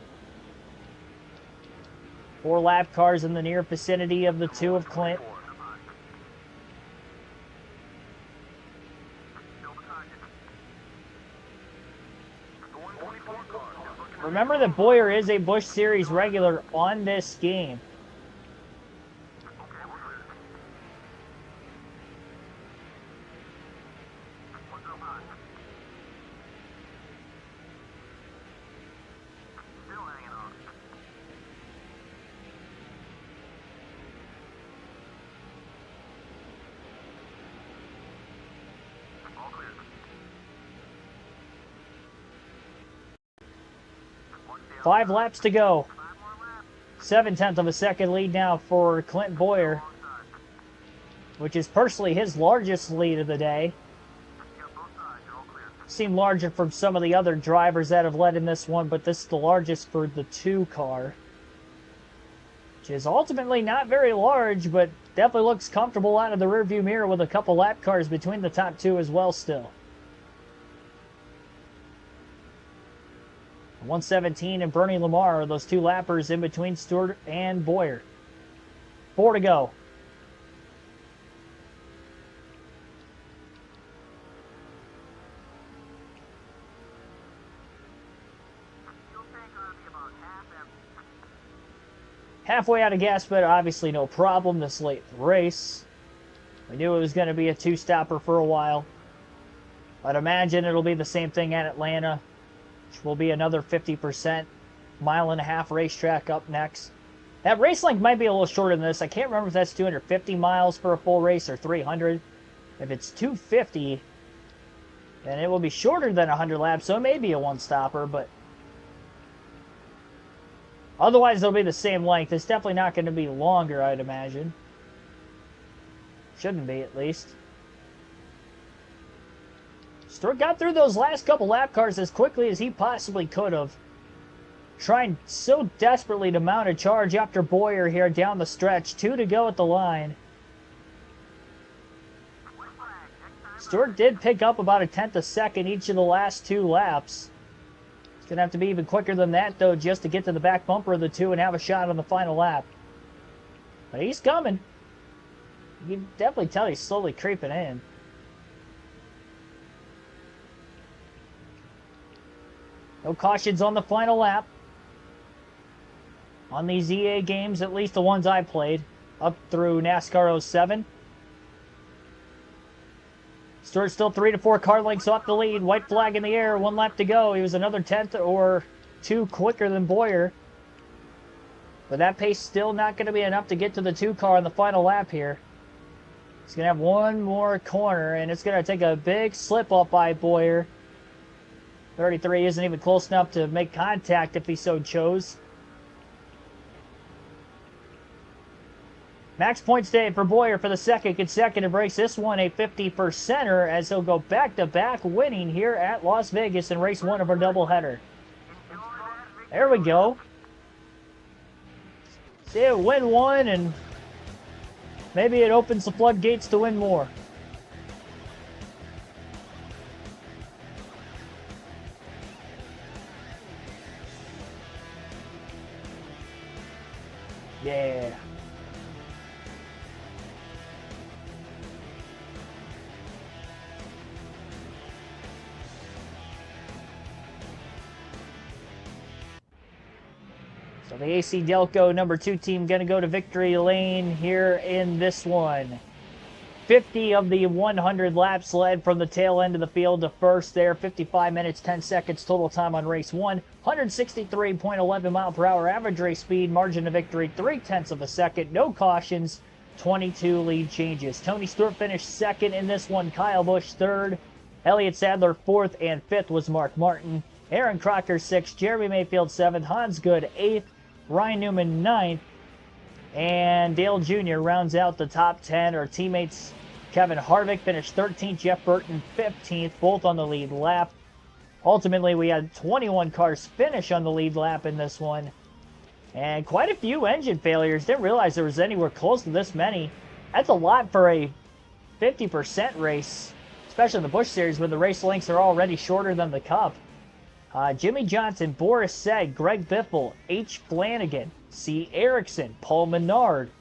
4 lap cars in the near vicinity of the 2 of Clint. Remember that Boyer is a Busch Series regular on this game. Five laps to go. 7/10 of a second lead now for Clint Boyer, which is personally his largest lead of the day. Seemed larger from some of the other drivers that have led in this one, but this is the largest for the 2 car, which is ultimately not very large, but definitely looks comfortable out of the rearview mirror with a couple lap cars between the top 2 as well still. 117 and Bernie Lamar are those 2 lappers in between Stewart and Boyer. 4 to go. Halfway out of gas, but obviously no problem this late in the race. We knew it was going to be a 2-stopper for a while. I'd imagine it'll be the same thing at Atlanta, which will be another 50% mile-and-a-half racetrack up next. That race length might be a little shorter than this. I can't remember if that's 250 miles for a full race or 300. If it's 250, then it will be shorter than 100 laps, so it may be a 1-stopper, but otherwise it'll be the same length. It's definitely not going to be longer, I'd imagine. Shouldn't be, at least. Stewart got through those last couple lap cars as quickly as he possibly could have. trying so desperately to mount a charge after Boyer here down the stretch. 2 to go at the line. Stewart did pick up about a tenth a second each of the last 2 laps. It's going to have to be even quicker than that, though, just to get to the back bumper of the 2 and have a shot on the final lap. But he's coming. You can definitely tell he's slowly creeping in. No cautions on the final lap. On these EA games, at least the ones I played, up through NASCAR 07. Stewart's still 3 to 4 car lengths off the lead. White flag in the air, 1 lap to go. He was another tenth or 2 quicker than Boyer. But that pace still not going to be enough to get to the 2 car on the final lap here. He's going to have 1 more corner, and it's going to take a big slip up by Boyer. 33 isn't even close enough to make contact if he so chose. Max points day for Boyer for the second consecutive race. This one a 50%er as he'll go back-to-back winning here at Las Vegas in race 1 of our doubleheader. There we go. See it win 1 and maybe it opens the floodgates to win more. Yeah. So the AC Delco number 2 team going to go to victory lane here in this one. 50 of the 100 laps led from the tail end of the field to first there. 55 minutes, 10 seconds total time on race 1. 163.11 mile per hour average race speed. Margin of victory, 0.3 of a second. No cautions, 22 lead changes. Tony Stewart finished second in this one. Kyle Busch third. Elliott Sadler fourth, and fifth was Mark Martin. Aaron Crocker sixth. Jeremy Mayfield seventh. Hans Good eighth. Ryan Newman ninth. And Dale Jr. rounds out the top 10. Our teammates Kevin Harvick finished 13th, Jeff Burton 15th, both on the lead lap. Ultimately, we had 21 cars finish on the lead lap in this one. And quite a few engine failures. Didn't realize there was anywhere close to this many. That's a lot for a 50% race, especially in the Busch Series where the race lengths are already shorter than the Cup. Jimmy Johnson, Boris Said, Greg Biffle, H. Flanagan, C. Erickson, Paul Menard,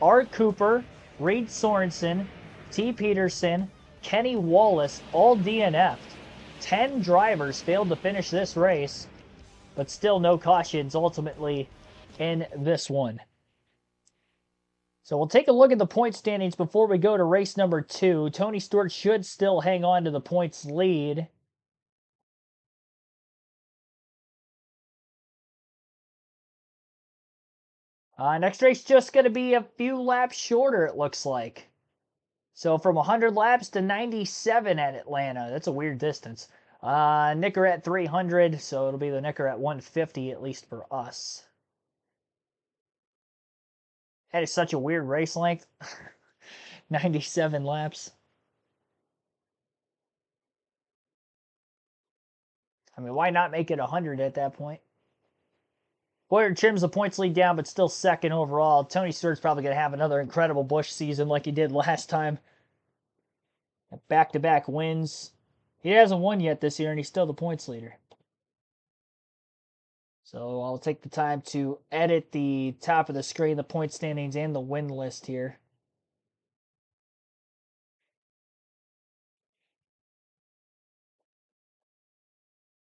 R. Cooper, Reed Sorensen, T. Peterson, Kenny Wallace, all DNF'd. 10 drivers failed to finish this race, but still no cautions ultimately in this one. So we'll take a look at the point standings before we go to race number 2. Tony Stewart should still hang on to the points lead. Next race just going to be a few laps shorter, it looks like. So from 100 laps to 97 at Atlanta. That's a weird distance. Nicker at 300, so it'll be the Nicker at 150 at least for us. That is such a weird race length. 97 laps. I mean, why not make it 100 at that point? Boyer trims the points lead down, but still second overall. Tony Stewart's probably going to have another incredible Busch season like he did last time. Back-to-back wins. He hasn't won yet this year, and he's still the points leader. So I'll take the time to edit the top of the screen, the point standings, and the win list here.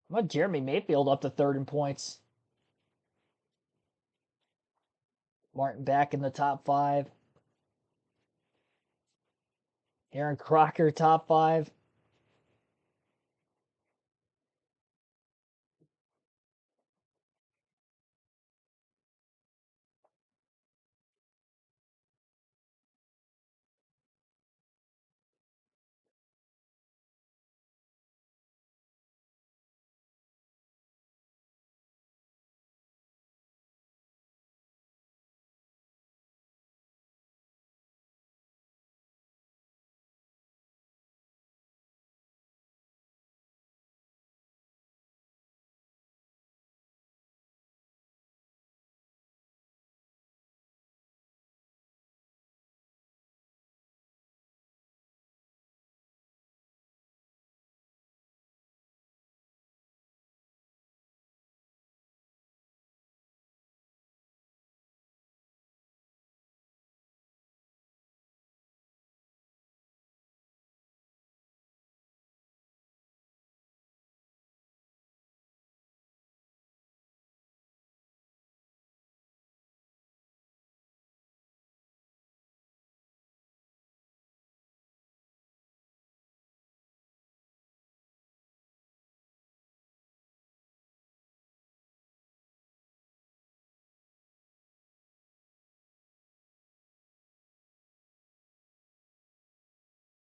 How about Jeremy Mayfield up to third in points? Martin back in the top 5. Aaron Crocker, top 5.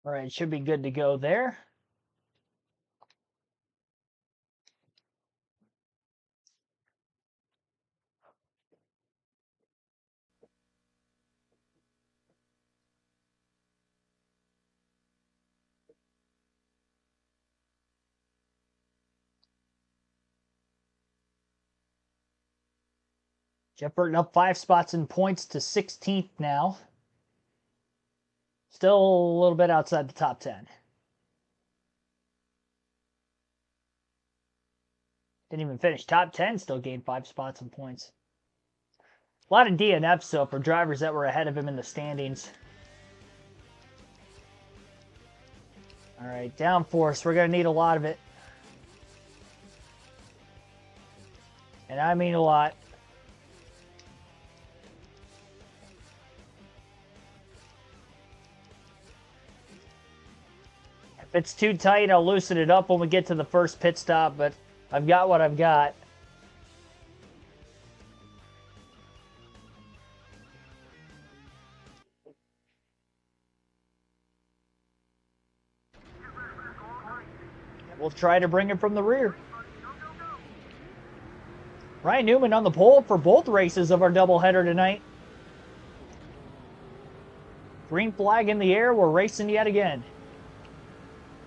All right, should be good to go there. Jeff Burton up 5 spots in points to 16th now. Still a little bit outside the top 10. Didn't even finish top 10, still gained 5 spots in points. A lot of DNFs, though, for drivers that were ahead of him in the standings. All right, downforce. We're going to need a lot of it. And I mean a lot. If it's too tight, I'll loosen it up when we get to the first pit stop, but I've got what I've got. We'll try to bring it from the rear. Ryan Newman on the pole for both races of our doubleheader tonight. Green flag in the air, we're racing yet again.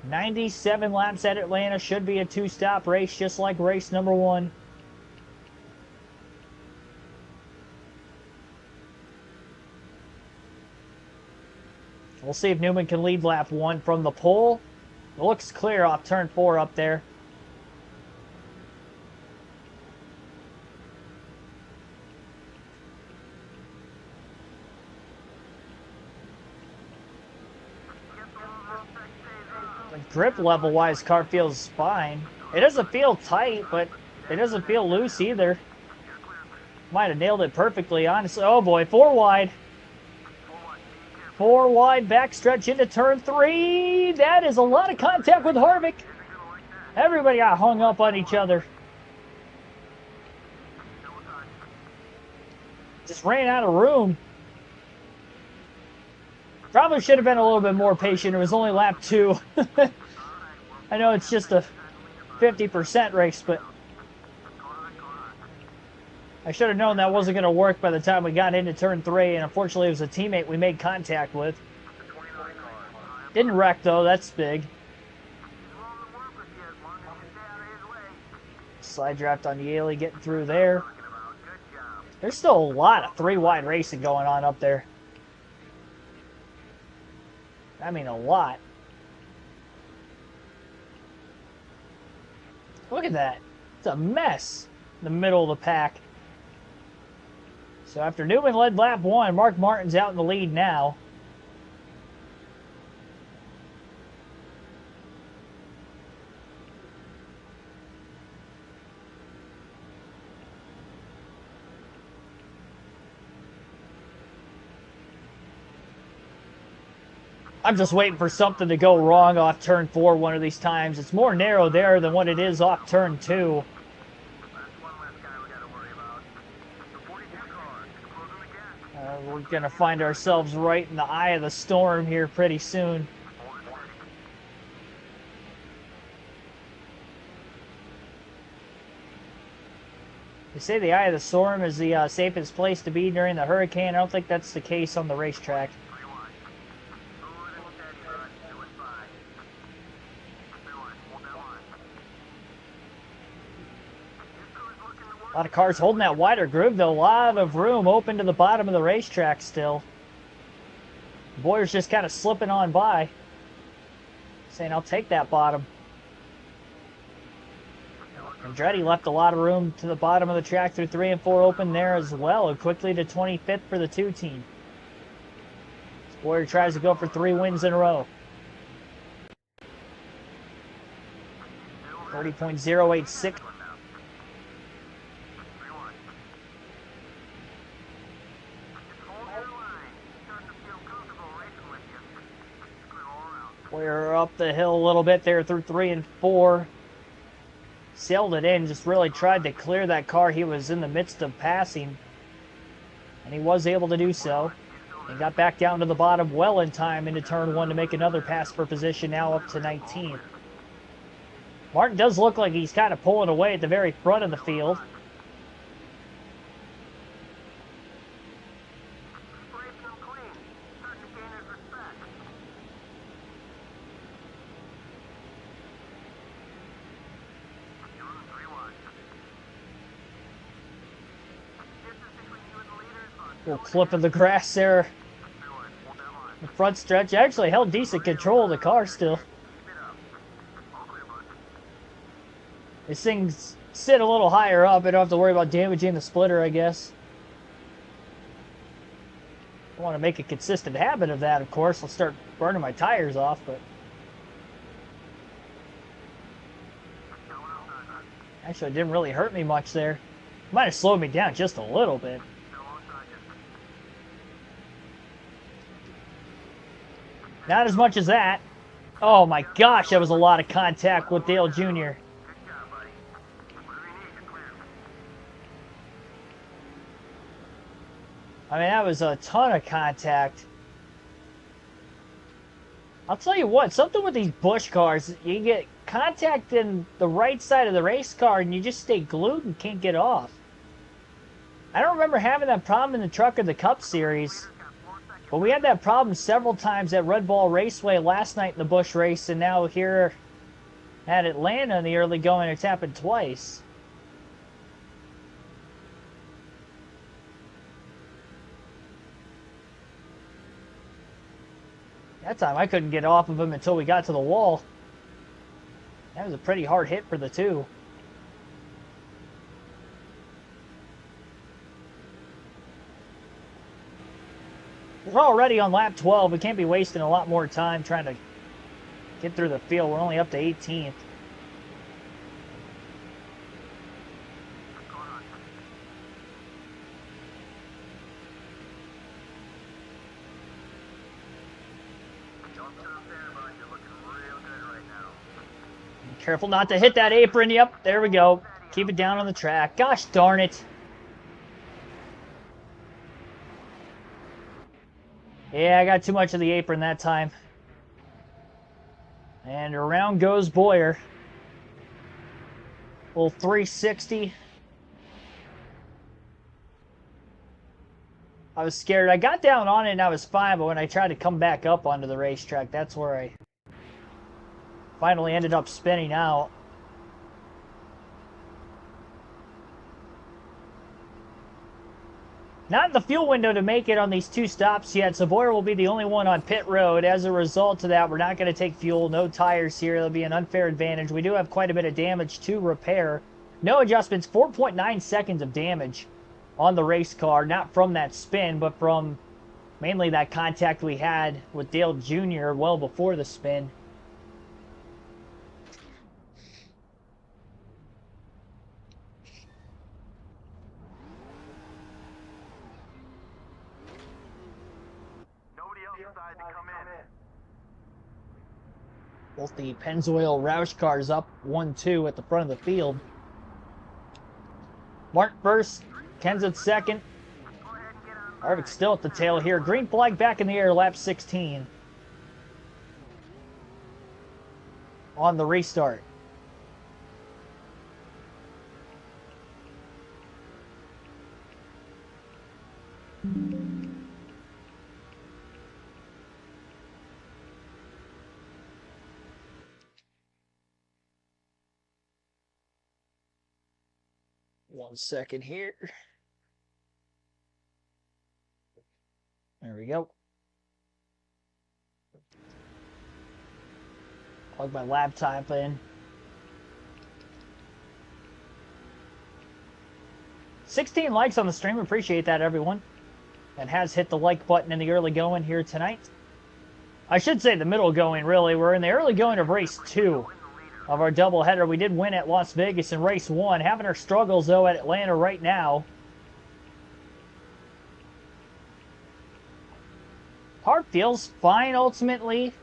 97 laps at Atlanta, should be a 2-stop race just like race number 1. We'll see if Newman can lead lap 1 from the pole. It looks clear off turn 4 up there. Grip level wise, car feels fine. It doesn't feel tight, but it doesn't feel loose either. Might have nailed it perfectly, honestly. Oh boy, 4 wide. 4 wide, backstretch into turn 3. That is a lot of contact with Harvick. Everybody got hung up on each other. Just ran out of room. Probably should have been a little bit more patient. It was only lap 2. I know it's just a 50% race, but I should have known that wasn't going to work by the time we got into turn 3, and unfortunately it was a teammate we made contact with. Didn't wreck though, that's big. Slide draft on Yaley getting through there. There's still a lot of 3-wide racing going on up there. I mean a lot. Look at that. It's a mess in the middle of the pack. So after Newman led lap 1, Mark Martin's out in the lead now. I'm just waiting for something to go wrong off turn 4 one of these times. It's more narrow there than what it is off turn 2. We're going to find ourselves right in the eye of the storm here pretty soon. They say the eye of the storm is the safest place to be during the hurricane. I don't think that's the case on the racetrack. A lot of cars holding that wider groove, though. A lot of room open to the bottom of the racetrack still. Boyer's just kind of slipping on by, saying, I'll take that bottom. Andretti left a lot of room to the bottom of the track through 3 and 4 open there as well, and quickly to 25th for the 2 team. Boyer tries to go for 3 wins in a row. 30.086. We're up the hill a little bit there through 3 and 4. Sailed it in, just really tried to clear that car he was in the midst of passing. And he was able to do so. And got back down to the bottom well in time into turn 1 to make another pass for position, now up to 19th. Martin does look like he's kind of pulling away at the very front of the field. Little clip of the grass there. The front stretch actually held decent control of the car still. These things sit a little higher up. I don't have to worry about damaging the splitter, I guess. I want to make a consistent habit of that, of course. I'll start burning my tires off, but... Actually, it didn't really hurt me much there. Might have slowed me down just a little bit. Not as much as that. Oh my gosh, that was a lot of contact with Dale Jr. I mean, that was a ton of contact. I'll tell you what, something with these Busch cars, you get contact in the right side of the race car and you just stay glued and can't get off. I don't remember having that problem in the Truck of the Cup series. But we had that problem several times at Red Bull Raceway last night in the Busch race, and now here at Atlanta in the early going, it's happened twice. That time I couldn't get off of him until we got to the wall. That was a pretty hard hit for the two. We're already on lap 12. We can't be wasting a lot more time trying to get through the field. We're only up to 18th. Careful not to hit that apron. Yep, there we go. Keep it down on the track. Gosh darn it. Yeah, I got too much of the apron that time. And around goes Boyer. Little 360. I was scared. I got down on it and I was fine, but when I tried to come back up onto the racetrack, that's where I finally ended up spinning out. Not in the fuel window to make it on these two stops yet, so Boyer will be the only one on pit road. As a result of that, we're not going to take fuel, no tires here. It'll be an unfair advantage. We do have quite a bit of damage to repair. No adjustments, 4.9 seconds of damage on the race car, not from that spin, but from mainly that contact we had with Dale Jr. well before the spin. Both the Pennzoil Roush cars up 1-2 at the front of the field. Mark first, Kenseth second. Harvick still at the tail here. Green flag back in the air, lap 16. On the restart. One second here. There we go. Plug my laptop in. 16 likes on the stream. Appreciate that, everyone. And has hit the like button in the early going here tonight. I should say the middle going, really. We're in the early going of race 2 of our doubleheader. We did win at Las Vegas in race 1. Having our struggles, though, at Atlanta right now. Car feels fine, ultimately.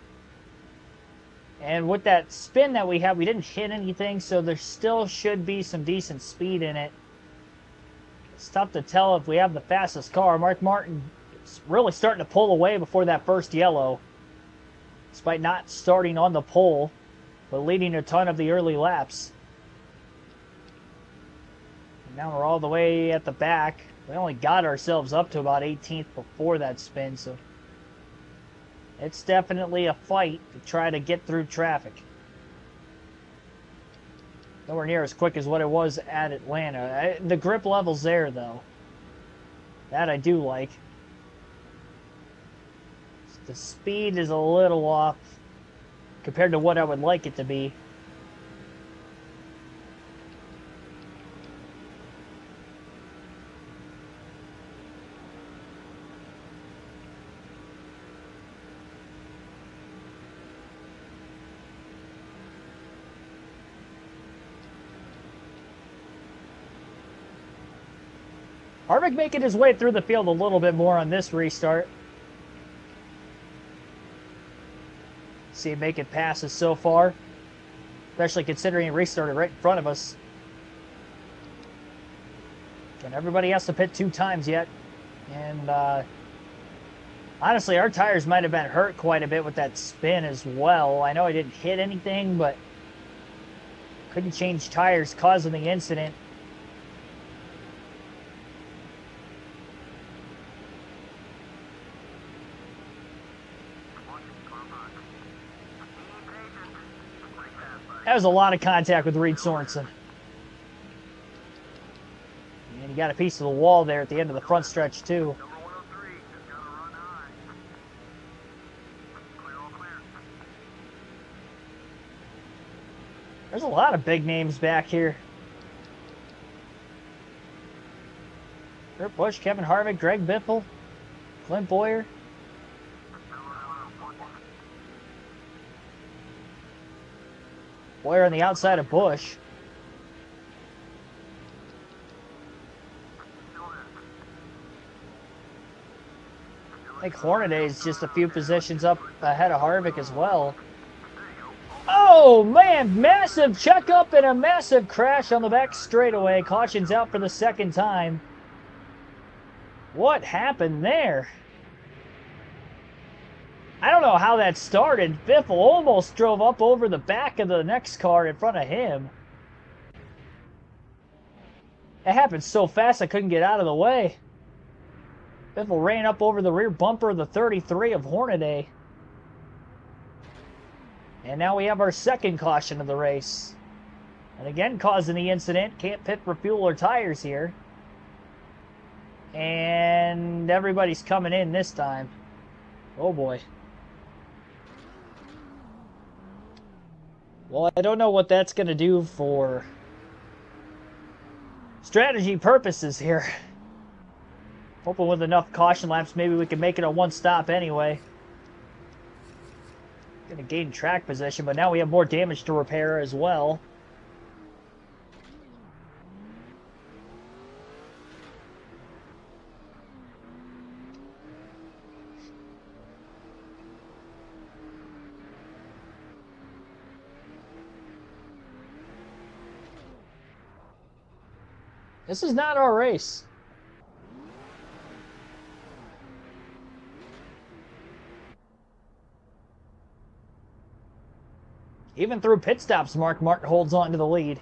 And with that spin that we had, we didn't hit anything, so there still should be some decent speed in it. It's tough to tell if we have the fastest car. Mark Martin It's really starting to pull away before that first yellow, despite not starting on the pole, but leading a ton of the early laps. And now we're all the way at the back. We only got ourselves up to about 18th before that spin, so it's definitely a fight to try to get through traffic. Nowhere near as quick as what it was at Atlanta. The grip level's there, though. That I do like. The speed is a little off compared to what I would like it to be. Harvick making his way through the field a little bit more on this restart. See him making passes so far, especially considering he restarted right in front of us. And everybody has to pit 2 times yet. And honestly, our tires might have been hurt quite a bit with that spin as well. I know I didn't hit anything, but couldn't change tires causing the incident. That was a lot of contact with Reed Sorensen. And he got a piece of the wall there at the end of the front stretch, too. There's a lot of big names back here. Kurt Busch, Kevin Harvick, Greg Biffle, Clint Boyer. Boyer on the outside of Busch. I think Hornaday is just a few positions up ahead of Harvick as well. Oh man, massive checkup and a massive crash on the back straightaway. Caution's out for the second time. What happened there? I don't know how that started. Biffle almost drove up over the back of the next car in front of him. It happened so fast I couldn't get out of the way. Biffle ran up over the rear bumper of the 33 of Hornaday. And now we have our second caution of the race. And again causing the incident. Can't pit for fuel or tires here. And everybody's coming in this time. Oh boy. Well, I don't know what that's going to do for strategy purposes here. Hoping with enough caution laps, maybe we can make it a one stop anyway. Going to gain track position, but now we have more damage to repair as well. This is not our race. Even through pit stops, Mark holds on to the lead.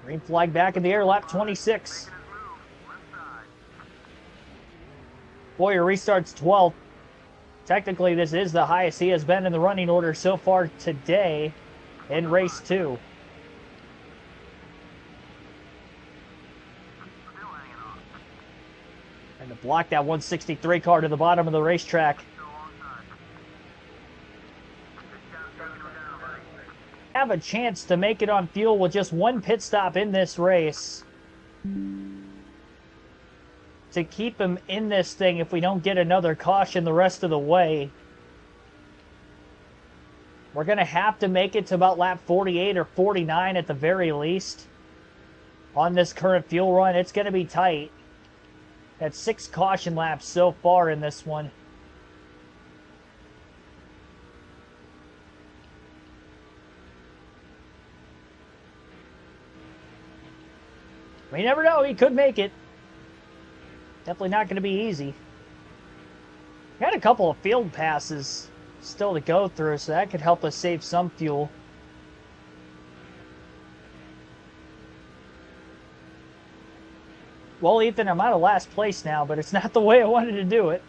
Green flag back in the air, lap 26. Boyer restarts 12th. Technically, this is the highest he has been in the running order so far today in race 2. And to block that 163 car to the bottom of the racetrack. Have a chance to make it on fuel with just one pit stop in this race. To keep him in this thing if we don't get another caution the rest of the way. We're going to have to make it to about lap 48 or 49 at the very least. On this current fuel run, it's going to be tight. That's 6 caution laps so far in this one. You never know, he could make it. Definitely not going to be easy. Got a couple of field passes still to go through, so that could help us save some fuel. Well, Ethan, I'm out of last place now, but it's not the way I wanted to do it.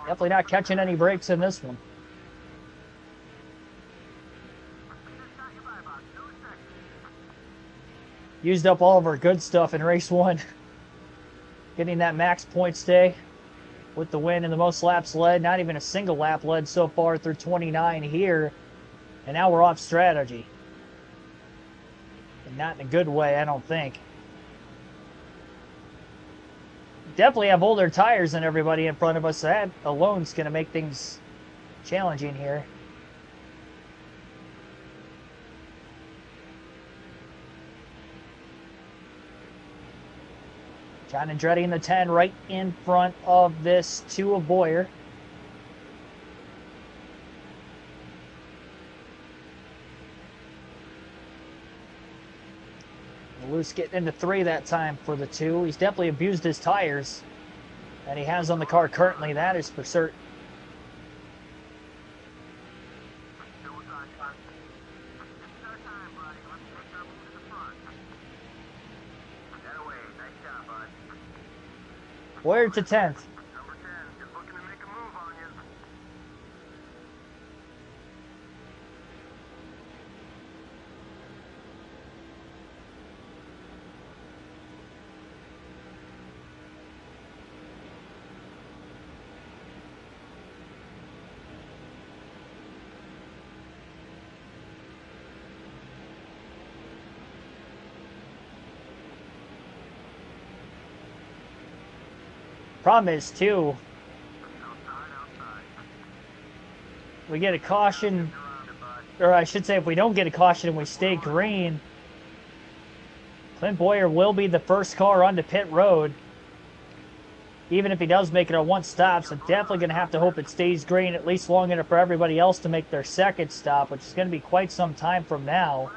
Definitely not catching any breaks in this one. Used up all of our good stuff in race 1. Getting that max points day with the win and the most laps led. Not even a single lap led so far through 29 here. And now we're off strategy. And not in a good way, I don't think. Definitely have older tires than everybody in front of us. That alone is going to make things challenging here. John Andretti in the 10 right in front of this 2 of Boyer. Luce getting into 3 that time for the 2. He's definitely abused his tires that he has on the car currently. That is for certain. Boyer to 10th. Problem is, too, we get a caution, or I should say if we don't get a caution and we stay green, Clint Boyer will be the first car onto pit road, even if he does make it on 1 stop. So definitely going to have to hope it stays green at least long enough for everybody else to make their 2nd stop, which is going to be quite some time from now.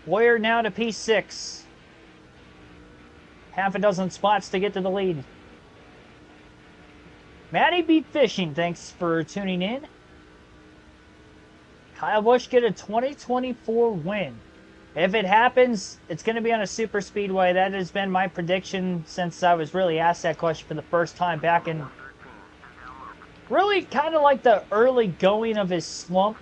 Boyer now to P6. Half a dozen spots to get to the lead. Matty beat Fishing, thanks for tuning in. Kyle Busch get a 2024 win. If it happens, it's going to be on a super speedway. That has been my prediction since I was really asked that question for the first time back in really kind of like the early going of his slump,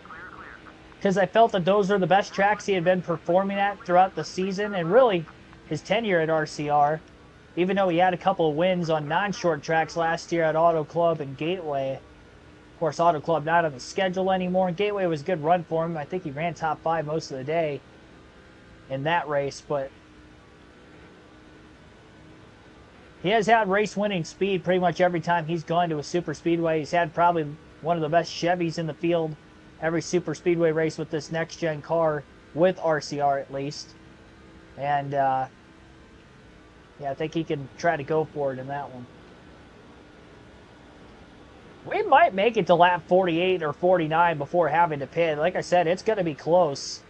because I felt that those are the best tracks he had been performing at throughout the season and really his tenure at RCR, even though he had a couple of wins on non-short tracks last year at Auto Club and Gateway. Of course, Auto Club not on the schedule anymore, and Gateway was a good run for him. I think he ran top 5 most of the day in that race, but he has had race-winning speed pretty much every time he's gone to a super speedway. He's had probably one of the best Chevys in the field every super speedway race with this next-gen car, with RCR at least. And, yeah, I think he can try to go for it in that one. We might make it to lap 48 or 49 before having to pit. Like I said, it's going to be close.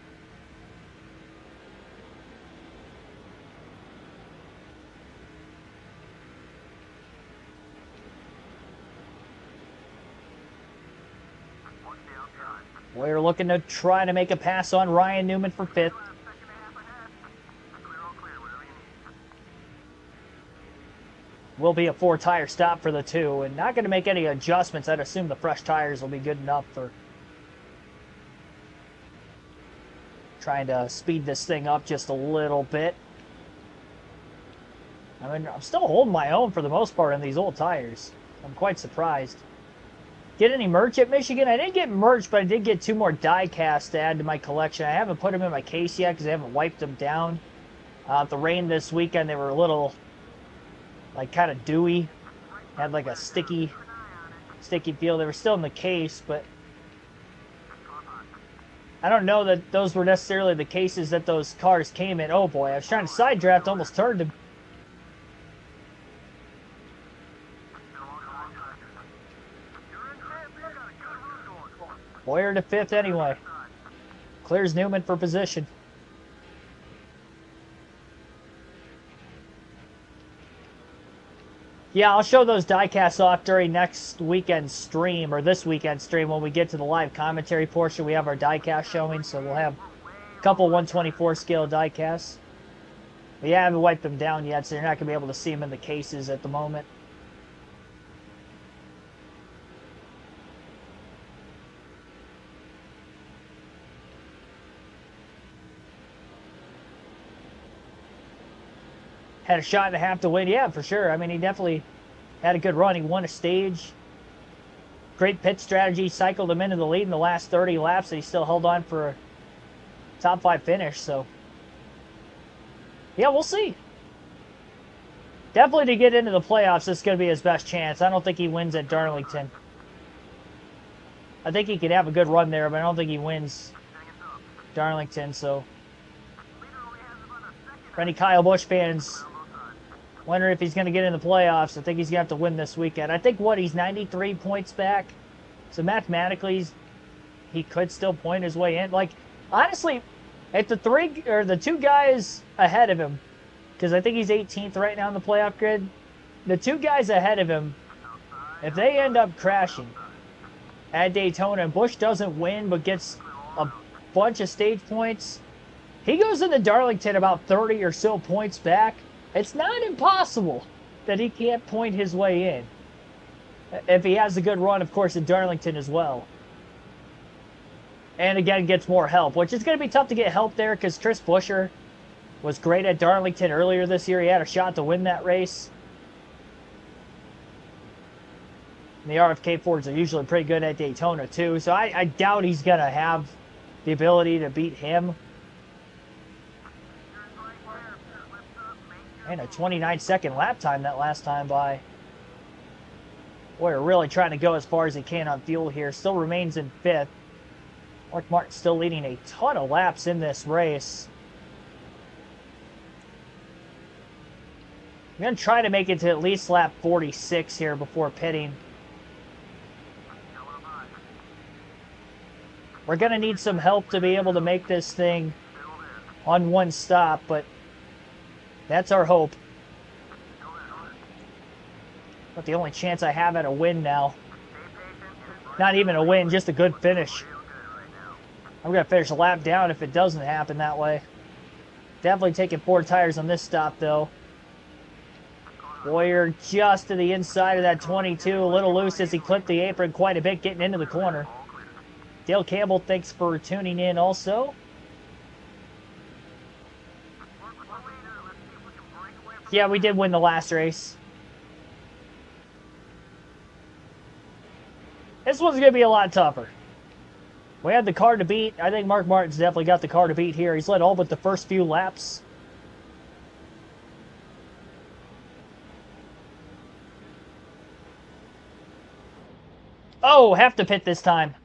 We're looking to try to make a pass on Ryan Newman for 5th. Will be a 4-tire stop for the 2, and not going to make any adjustments. I'd assume the fresh tires will be good enough for trying to speed this thing up just a little bit. I mean, I'm still holding my own for the most part on these old tires. I'm quite surprised. Get any merch at Michigan? I didn't get merch, but I did get 2 more die casts to add to my collection. I haven't put them in my case yet because I haven't wiped them down. The rain this weekend, they were a little, like, kind of dewy. Had like a sticky feel. They were still in the case, but I don't know that those were necessarily the cases that those cars came in. Oh boy, I was trying to side draft, almost turned him. Boyer to 5th anyway. Clears Newman for position. Yeah, I'll show those diecasts off during next weekend's stream, or this weekend's stream. When we get to the live commentary portion, we have our diecast showing, so we'll have a couple 124 scale diecasts. But yeah, I haven't wiped them down yet, so you're not going to be able to see them in the cases at the moment. Had a shot and a half to win. Yeah, for sure. I mean, he definitely had a good run. He won a stage. Great pit strategy. Cycled him into the lead in the last 30 laps, and he still held on for a top 5 finish. So, yeah, we'll see. Definitely to get into the playoffs, this is going to be his best chance. I don't think he wins at Darlington. I think he could have a good run there, but I don't think he wins Darlington. So, for any Kyle Busch fans wondering if he's going to get in the playoffs, I think he's going to have to win this weekend. I think, he's 93 points back. So mathematically, he could still point his way in. Like, honestly, if the 2 guys ahead of him, because I think he's 18th right now in the playoff grid, the 2 guys ahead of him, if they end up crashing at Daytona and Busch doesn't win but gets a bunch of stage points, he goes into Darlington about 30 or so points back. It's not impossible that he can't point his way in. If he has a good run, of course, in Darlington as well. And again, gets more help, which is going to be tough to get help there because Chris Buescher was great at Darlington earlier this year. He had a shot to win that race. And the RFK Fords are usually pretty good at Daytona too, so I doubt he's going to have the ability to beat him. And a 29-second lap time that last time by. Boyer really trying to go as far as he can on fuel here. Still remains in 5th. Mark Martin still leading a ton of laps in this race. I'm going to try to make it to at least lap 46 here before pitting. We're going to need some help to be able to make this thing on one stop, but that's our hope. But the only chance I have at a win now. Not even a win, just a good finish. I'm going to finish a lap down if it doesn't happen that way. Definitely taking 4 tires on this stop, though. Boyer just to the inside of that 22. A little loose as he clipped the apron quite a bit getting into the corner. Dale Campbell, thanks for tuning in also. Yeah, we did win the last race. This one's going to be a lot tougher. We had the car to beat. I think Mark Martin's definitely got the car to beat here. He's led all but the first few laps. Oh, have to pit this time.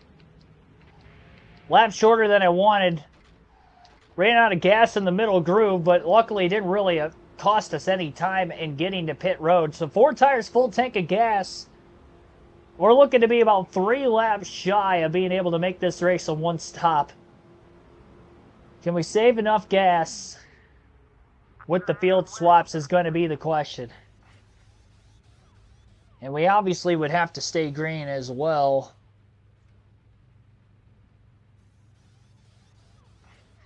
Lap shorter than I wanted. Ran out of gas in the middle groove, but luckily it didn't really cost us any time in getting to pit road. So 4 tires, full tank of gas. We're looking to be about 3 laps shy of being able to make this race a one stop. Can we save enough gas with the field swaps is going to be the question. And we obviously would have to stay green as well.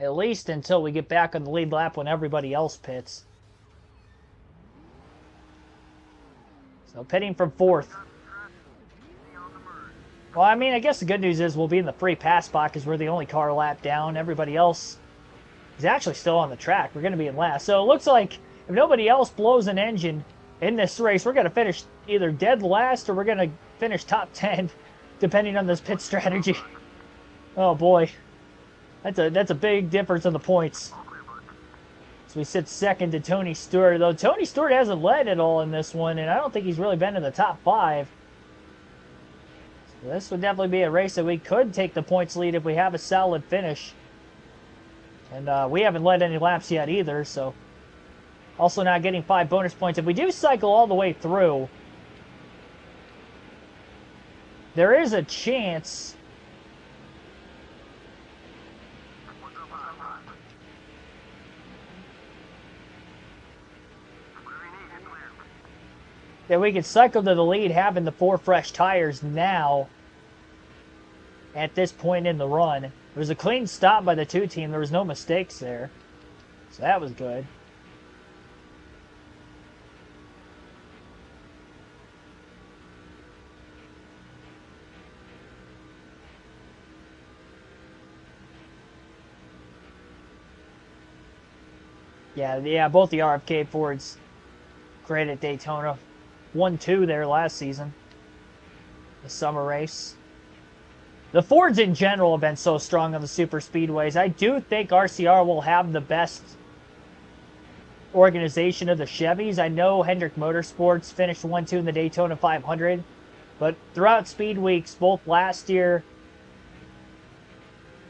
At least until we get back on the lead lap when everybody else pits. So pitting from 4th. Well, I mean, I guess the good news is we'll be in the free pass spot because we're the only car lap down. Everybody else is actually still on the track. We're going to be in last. So it looks like if nobody else blows an engine in this race, we're going to finish either dead last or we're going to finish top 10 depending on this pit strategy. Oh boy, that's a big difference in the points. So we sit second to Tony Stewart, though Tony Stewart hasn't led at all in this one, and I don't think he's really been in the top 5. So this would definitely be a race that we could take the points lead if we have a solid finish. And we haven't led any laps yet either, so also not getting 5 bonus points. If we do cycle all the way through, there is a chance that we could cycle to the lead having the 4 fresh tires now at this point in the run. It was a clean stop by the 2 team. There was no mistakes there. So that was good. Yeah, both the RFK Fords great at Daytona. 1-2 there last season. The summer race. The Fords in general have been so strong on the super speedways. I do think RCR will have the best organization of the Chevys. I know Hendrick Motorsports finished 1-2 in the Daytona 500, but throughout speed weeks, both last year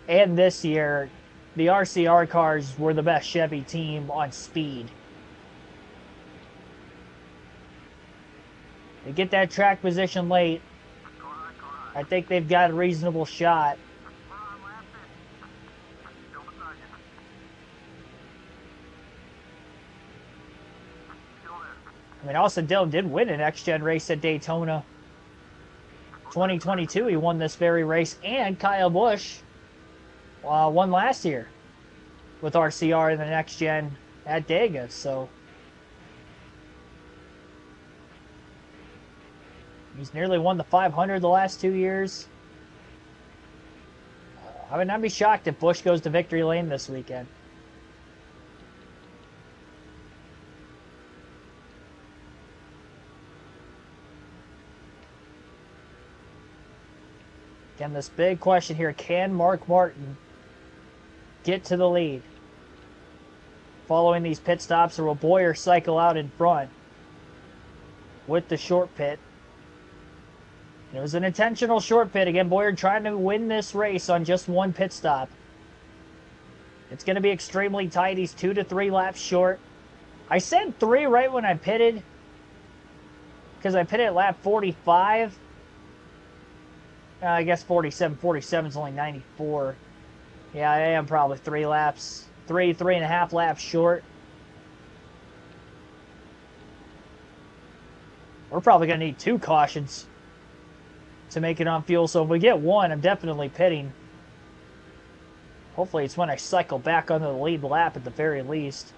and this year, the RCR cars were the best Chevy team on speed. They get that track position late. I think they've got a reasonable shot. I mean, Austin Dillon did win an X-Gen race at Daytona 2022. He won this very race, and Kyle Busch won last year with RCR in the Next Gen at Dega. So he's nearly won the 500 the last 2 years. I would not be shocked if Busch goes to victory lane this weekend. Again, this big question here, can Mark Martin get to the lead following these pit stops, or will Bowyer cycle out in front with the short pit? It was an intentional short pit. Again, Bowyer trying to win this race on just 1 pit stop. It's going to be extremely tight. He's 2 to 3 laps short. I said 3 right when I pitted, because I pitted at lap 45. I guess 47. 47 is only 94. Yeah, I am probably 3 laps. 3.5 laps short. We're probably going to need 2 cautions to make it on fuel. So if we get 1, I'm definitely pitting. Hopefully it's when I cycle back onto the lead lap at the very least.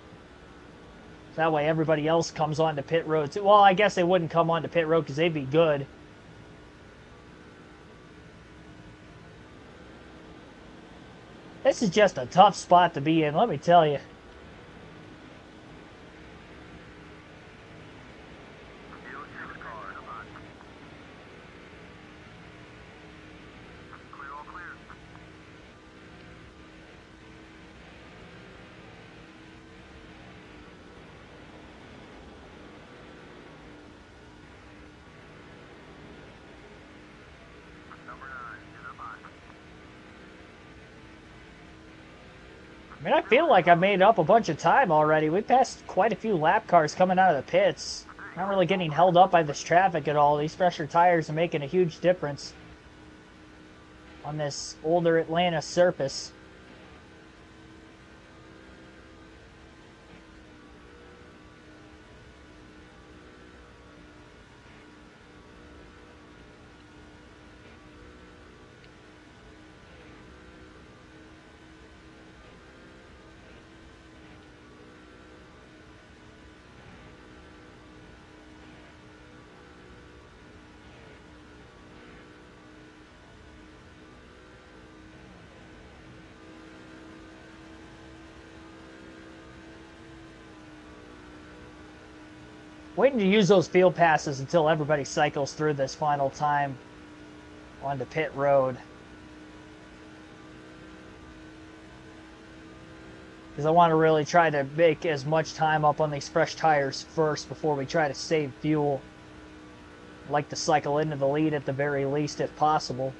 That way everybody else comes onto pit road too. Well, I guess they wouldn't come onto pit road because they'd be good. This is just a tough spot to be in, let me tell you. I mean, I feel like I've made up a bunch of time already. We passed quite a few lap cars coming out of the pits. Not really getting held up by this traffic at all. These fresher tires are making a huge difference on this older Atlanta surface. Waiting to use those field passes until everybody cycles through this final time. onto pit road. Because I want to really try to make as much time up on these fresh tires first before we try to save fuel. I'd like to cycle into the lead at the very least if possible.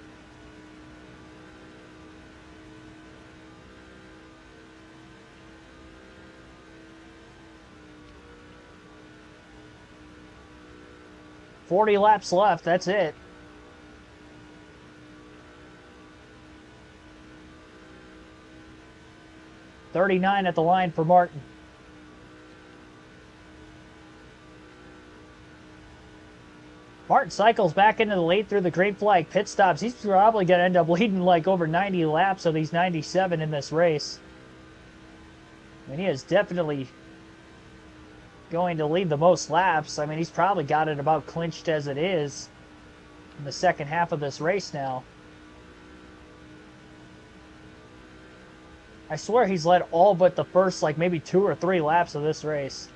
"40 laps left, that's it." "39 at the line for Martin. Martin cycles back into the lead through the green flag pit stops. He's probably going to end up leading like over 90 laps of these 97 in this race. I mean, he is definitely going to lead the most laps. I mean, he's probably got it about clinched as it is in the second half of this race now. I swear he's led all but the first, like, maybe 2 or 3 laps of this race.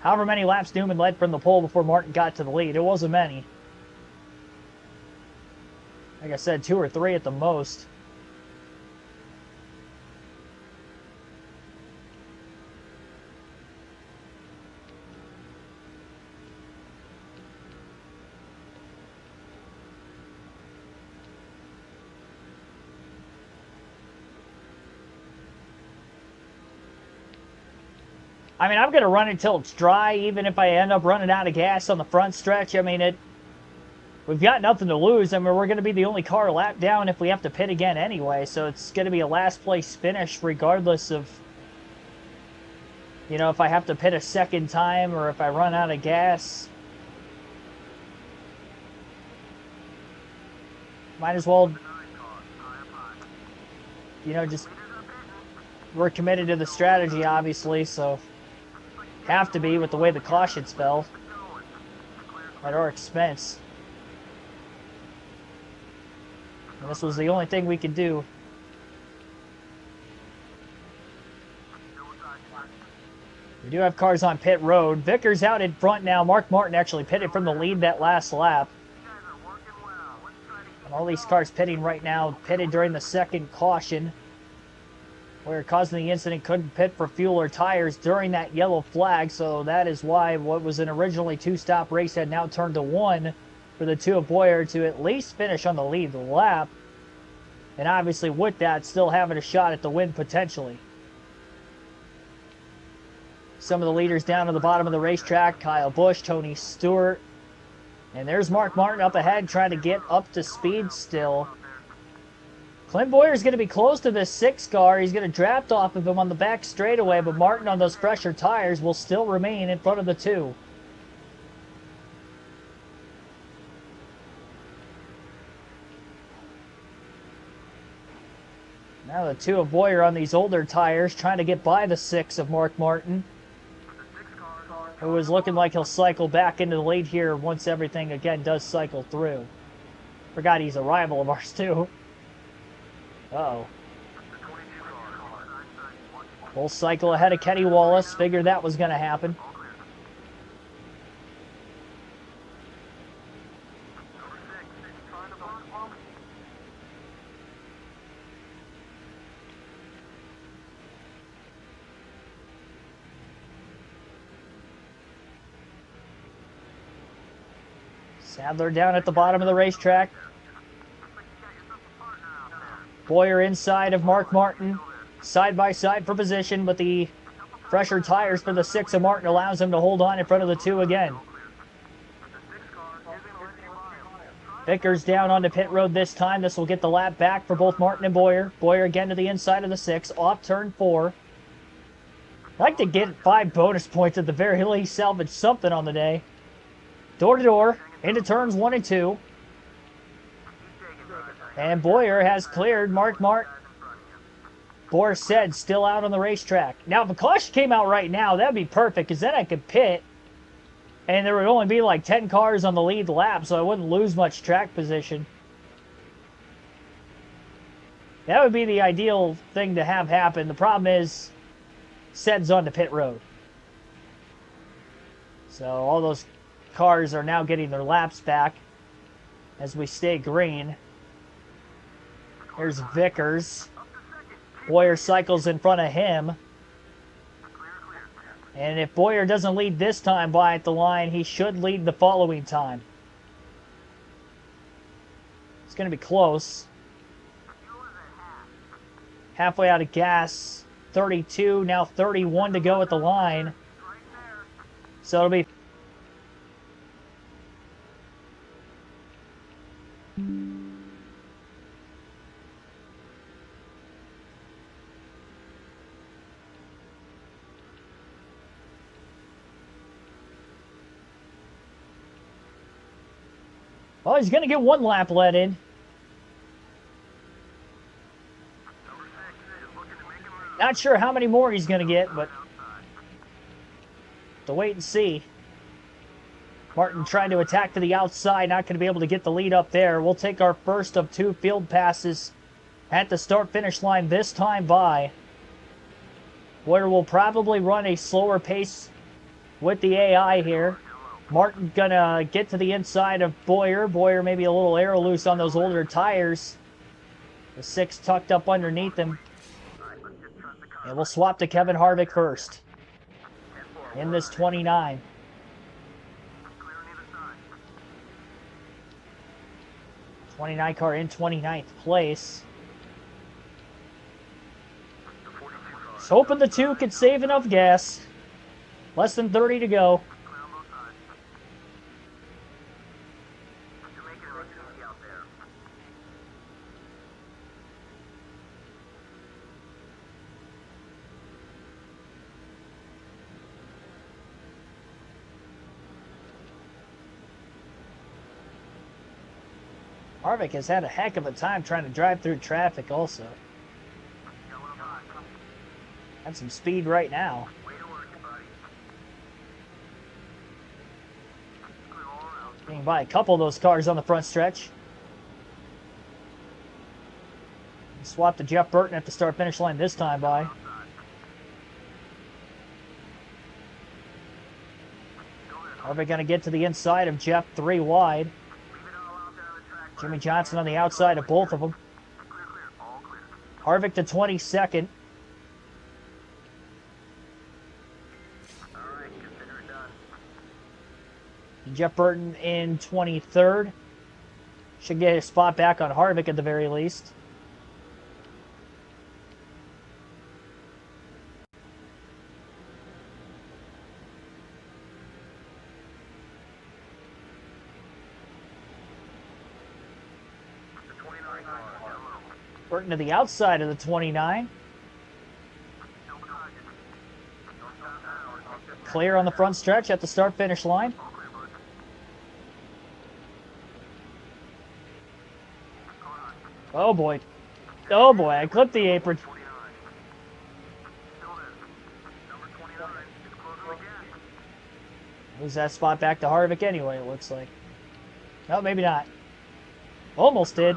However many laps Newman led from the pole before Martin got to the lead. It wasn't many. Like I said, 2 or 3 at the most. I mean, I'm going to run until it's dry, even if I end up running out of gas on the front stretch. I mean, we've got nothing to lose. I mean, we're going to be the only car lap down if we have to pit again anyway, so it's going to be a last place finish regardless of, you know, if I have to pit a second time or if I run out of gas. Might as well, you know, just, we're committed to the strategy, obviously, so have to be with the way the cautions fell at our expense. And this was the only thing we could do. We do have cars on pit road. Vickers out in front now. Mark Martin actually pitted from the lead that last lap. And all these cars pitting right now, pitted during the second caution, where causing the incident couldn't pit for fuel or tires during that yellow flag. So that is why what was an originally 2-stop race had now turned to 1 for the two of Boyer to at least finish on the lead lap. And obviously with that, still having a shot at the win potentially. Some of the leaders down to the bottom of the racetrack: Kyle Busch, Tony Stewart. And there's Mark Martin up ahead trying to get up to speed still. Clint Boyer is going to be close to this 6 car. He's going to draft off of him on the back straightaway, but Martin on those fresher tires will still remain in front of the 2. Now the 2 of Boyer on these older tires trying to get by the 6 of Mark Martin, who is looking like he'll cycle back into the lead here once everything again does cycle through. Forgot he's a rival of ours too. Uh-oh. Full cycle ahead of Kenny Wallace. Figured that was going to happen. Sadler down at the bottom of the racetrack. Boyer inside of Mark Martin, side by side for position, but the fresher tires for the 6 of Martin allows him to hold on in front of the 2 again. Vickers down onto pit road this time. This will get the lap back for both Martin and Boyer. Boyer again to the inside of the 6, off turn 4. I'd like to get 5 bonus points at the very least, salvage something on the day. Door to door, into turns 1 and 2. And Boyer has cleared Mark Martin. Boris said still out on the racetrack. Now, if a caution came out right now, that would be perfect, because then I could pit, and there would only be like 10 cars on the lead lap, so I wouldn't lose much track position. That would be the ideal thing to have happen. The problem is, Sed's on the pit road. So all those cars are now getting their laps back. as we stay green. Here's Vickers. Boyer cycles in front of him. And if Boyer doesn't lead this time by at the line, he should lead the following time. It's going to be close. Halfway out of gas. 32, now 31 to go at the line. So it'll be... Well, he's going to get one lap let in. Not sure how many more he's going to get, but to wait and see. Martin trying to attack to the outside, not going to be able to get the lead up there. We'll take our first of 2 field passes at the start-finish line this time by. Boyer will probably run a slower pace with the AI here. Martin gonna get to the inside of Boyer. Boyer maybe a little air loose on those older tires. The 6 tucked up underneath him. And we'll swap to Kevin Harvick first in this 29. '29 car in 29th place. Just hoping the 2 could save enough gas. Less than 30 to go. Harvick has had a heck of a time trying to drive through traffic also. Had some speed right now. Getting by a couple of those cars on the front stretch. Swap to Jeff Burton at the start-finish line this time by. Harvick going to get to the inside of Jeff 3 wide. Jimmy Johnson on the outside of both of them. Harvick to 22nd. Jeff Burton in 23rd. Should get a spot back on Harvick at the very least. Burton to the outside of the 29. Clear on the front stretch at the start-finish line. Oh boy. Oh boy, I clipped the apron. Lose that spot back to Harvick anyway, it looks like. No, maybe not. Almost did.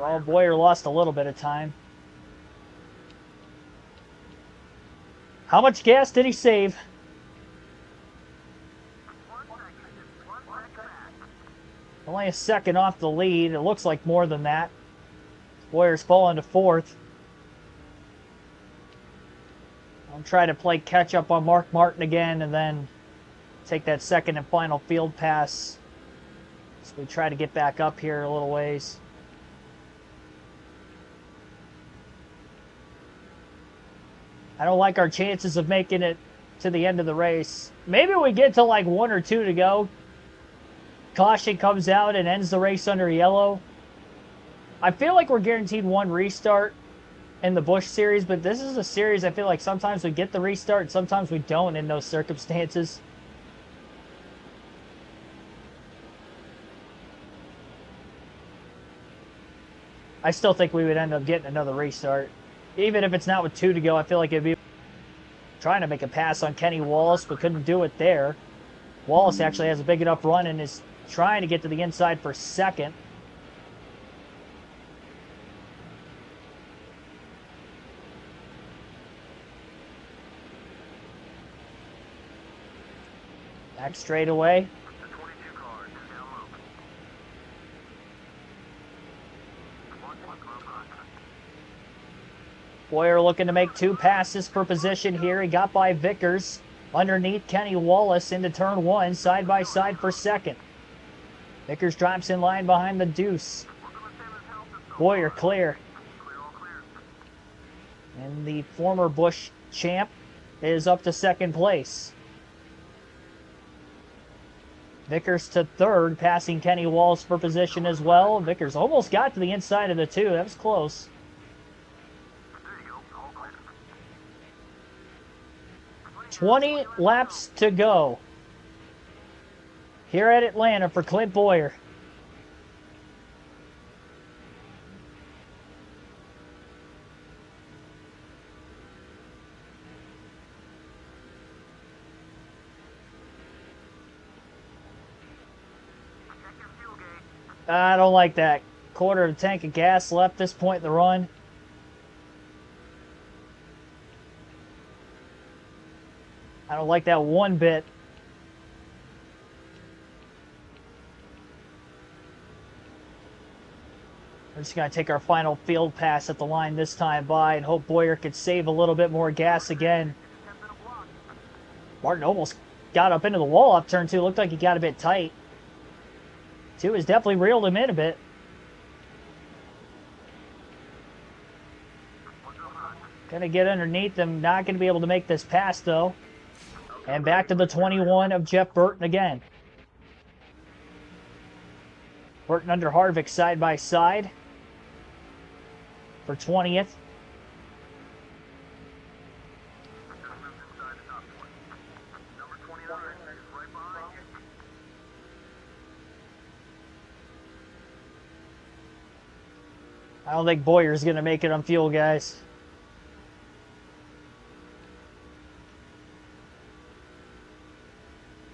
Well, Boyer lost a little bit of time. How much gas did he save? Only a second off the lead. It looks like more than that. Boyer's fallen to 4th. I'll try to play catch up on Mark Martin again and then take that second and final field pass. So we try to get back up here a little ways. I don't like our chances of making it to the end of the race. Maybe we get to like 1 or 2 to go. Caution comes out and ends the race under yellow. I feel like we're guaranteed 1 restart in the Busch series, but this is a series I feel like sometimes we get the restart and sometimes we don't in those circumstances. I still think we would end up getting another restart. Even if it's not with 2 to go, I feel like it'd be trying to make a pass on Kenny Wallace, but couldn't do it there. Wallace actually has a big enough run and is trying to get to the inside for second. Back straight away. Boyer looking to make 2 passes for position here. He got by Vickers. Underneath Kenny Wallace into turn 1, side by side for second. Vickers drops in line behind the deuce. Boyer clear. And the former Busch champ is up to second place. Vickers to third, passing Kenny Wallace for position as well. Vickers almost got to the inside of the 2. That was close. 20 laps to go here at Atlanta for Clint Boyer. I don't like that. Quarter of a tank of gas left this point in the run. I don't like that one bit. We're just going to take our final field pass at the line this time by and hope Boyer could save a little bit more gas again. Martin almost got up into the wall up turn 2. Looked like he got a bit tight. 2 has definitely reeled him in a bit. Gonna get underneath them. Not going to be able to make this pass though. And back to the 21 of Jeff Burton again. Burton under Harvick side by side for 20th. I don't think Boyer's going to make it on fuel, guys.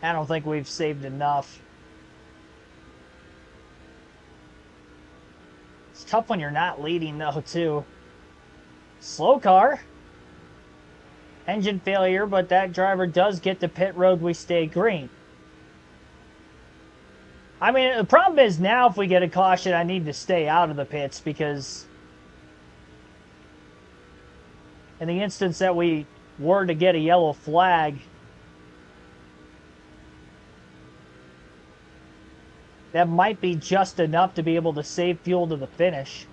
I don't think we've saved enough. It's tough when you're not leading, though, too. Slow car. Engine failure, but that driver does get to pit road. We stay green. I mean, the problem is now if we get a caution, I need to stay out of the pits because in the instance that we were to get a yellow flag, that might be just enough to be able to save fuel to the finish.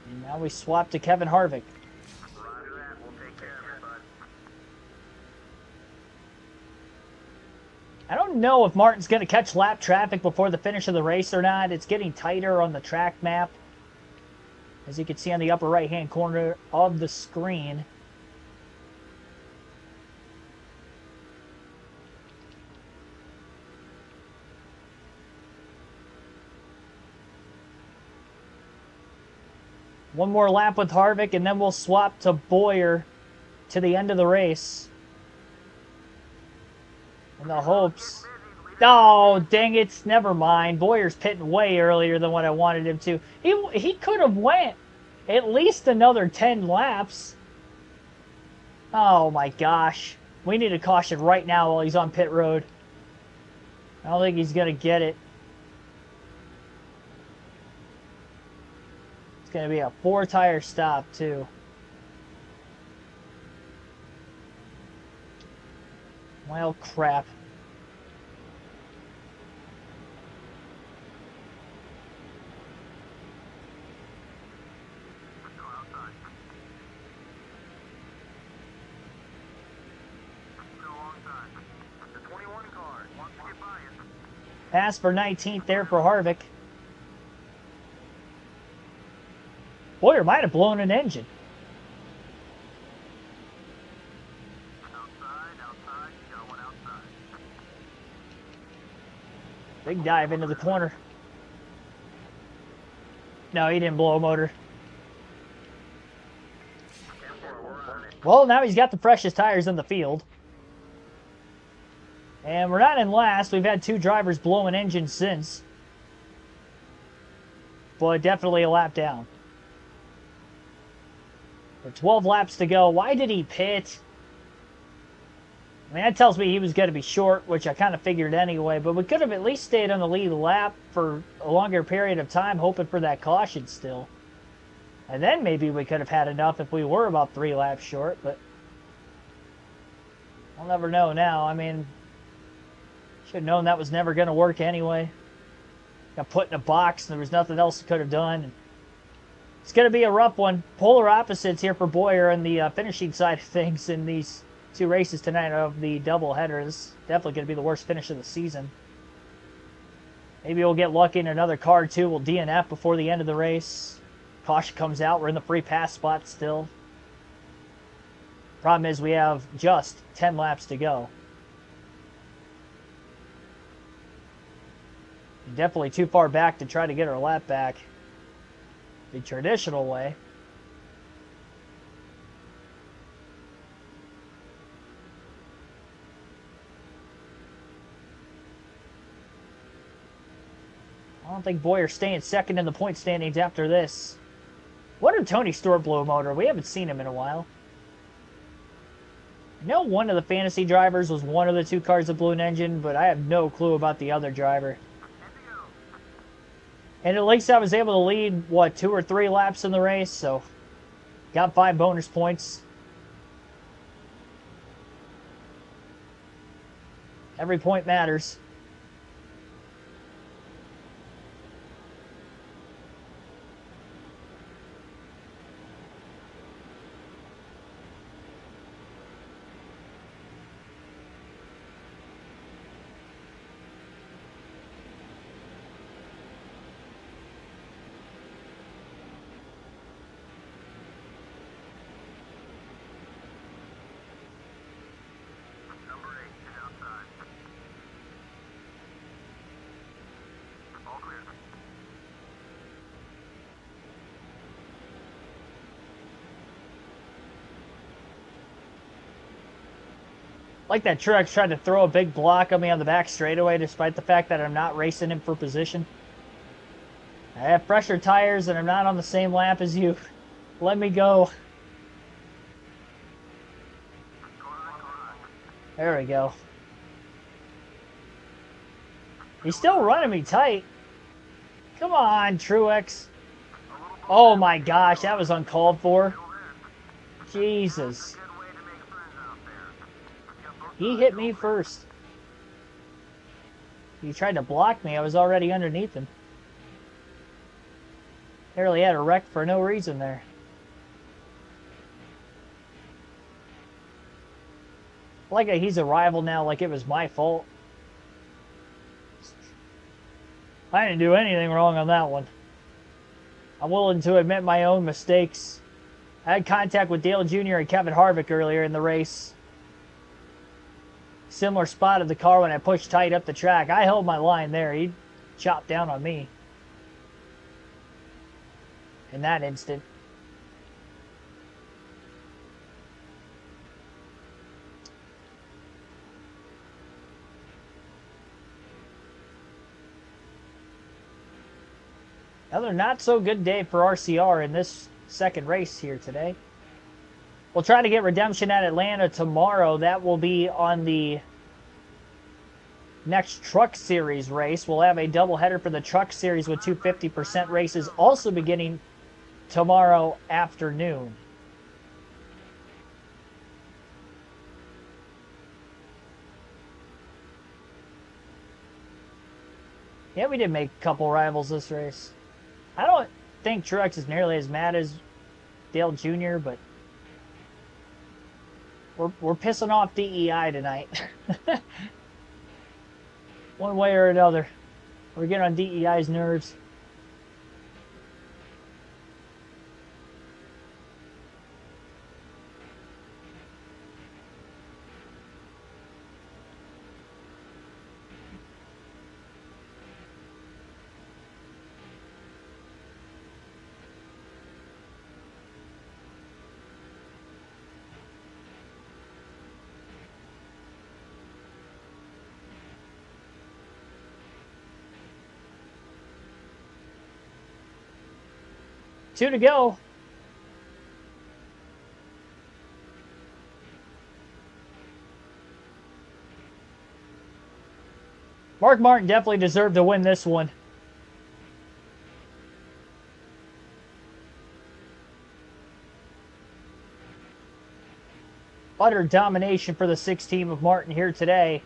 And now we swap to Kevin Harvick. I don't know if Martin's going to catch lap traffic before the finish of the race or not. It's getting tighter on the track map, as you can see on the upper right-hand corner of the screen. One more lap with Harvick, and then we'll swap to Boyer to the end of the race. In the hopes. Oh, dang it. Never mind. Boyer's pitting way earlier than what I wanted him to. He could have went at least another 10 laps. Oh, my gosh. We need a caution right now while he's on pit road. I don't think he's going to get it. It's going to be a 4-tire stop, too. Well, crap. Pass for 19th there for Harvick. Boyer might have blown an engine. Big dive into the corner. No, he didn't blow a motor. Well, now he's got the freshest tires in the field. And we're not in last. We've had 2 drivers blow an engine since. But definitely a lap down. With 12 laps to go. Why did he pit? I mean, that tells me he was going to be short, which I kind of figured anyway, but we could have at least stayed on the lead lap for a longer period of time, hoping for that caution still. And then maybe we could have had enough if we were about 3 laps short, but I'll never know now. I mean, should have known that was never going to work anyway. Got put in a box, and there was nothing else I could have done. It's going to be a rough one. Polar opposites here for Boyer on the finishing side of things in these 2 races tonight of the doubleheader. This is definitely going to be the worst finish of the season. Maybe we'll get lucky in another car, too. We'll DNF before the end of the race. Caution comes out. We're in the free pass spot still. Problem is we have just 10 laps to go. Definitely too far back to try to get our lap back the traditional way. I don't think Boyer's staying second in the point standings after this. What if Tony Stewart blew a motor? We haven't seen him in a while. I know one of the fantasy drivers was one of the 2 cars that blew an engine, but I have no clue about the other driver. And at least I was able to lead, what, 2 or 3 laps in the race, so got 5 bonus points. Every point matters. Like that Truex tried to throw a big block on me on the back straightaway despite the fact that I'm not racing him for position. I have fresher tires and I'm not on the same lap as you. Let me go. There we go. He's still running me tight. Come on, Truex. Oh my gosh, that was uncalled for. Jesus. He hit me first. He tried to block me. I was already underneath him. Nearly had a wreck for no reason there. Like he's a rival now, like it was my fault. I didn't do anything wrong on that one. I'm willing to admit my own mistakes. I had contact with Dale Jr. and Kevin Harvick earlier in the race. Similar spot of the car when I pushed tight up the track. I held my line there. He chopped down on me in that instant. Another not so good day for RCR in this second race here today. We'll try to get redemption at Atlanta tomorrow. That will be on the next Truck Series race. We'll have a doubleheader for the Truck Series with 2 50% races also beginning tomorrow afternoon. Yeah, we did make a couple rivals this race. I don't think Truex is nearly as mad as Dale Jr., but we're pissing off DEI tonight. One way or another. We're getting on DEI's nerves. Two to go. Mark Martin definitely deserved to win this one. Utter domination for the 6 team of Martin here today.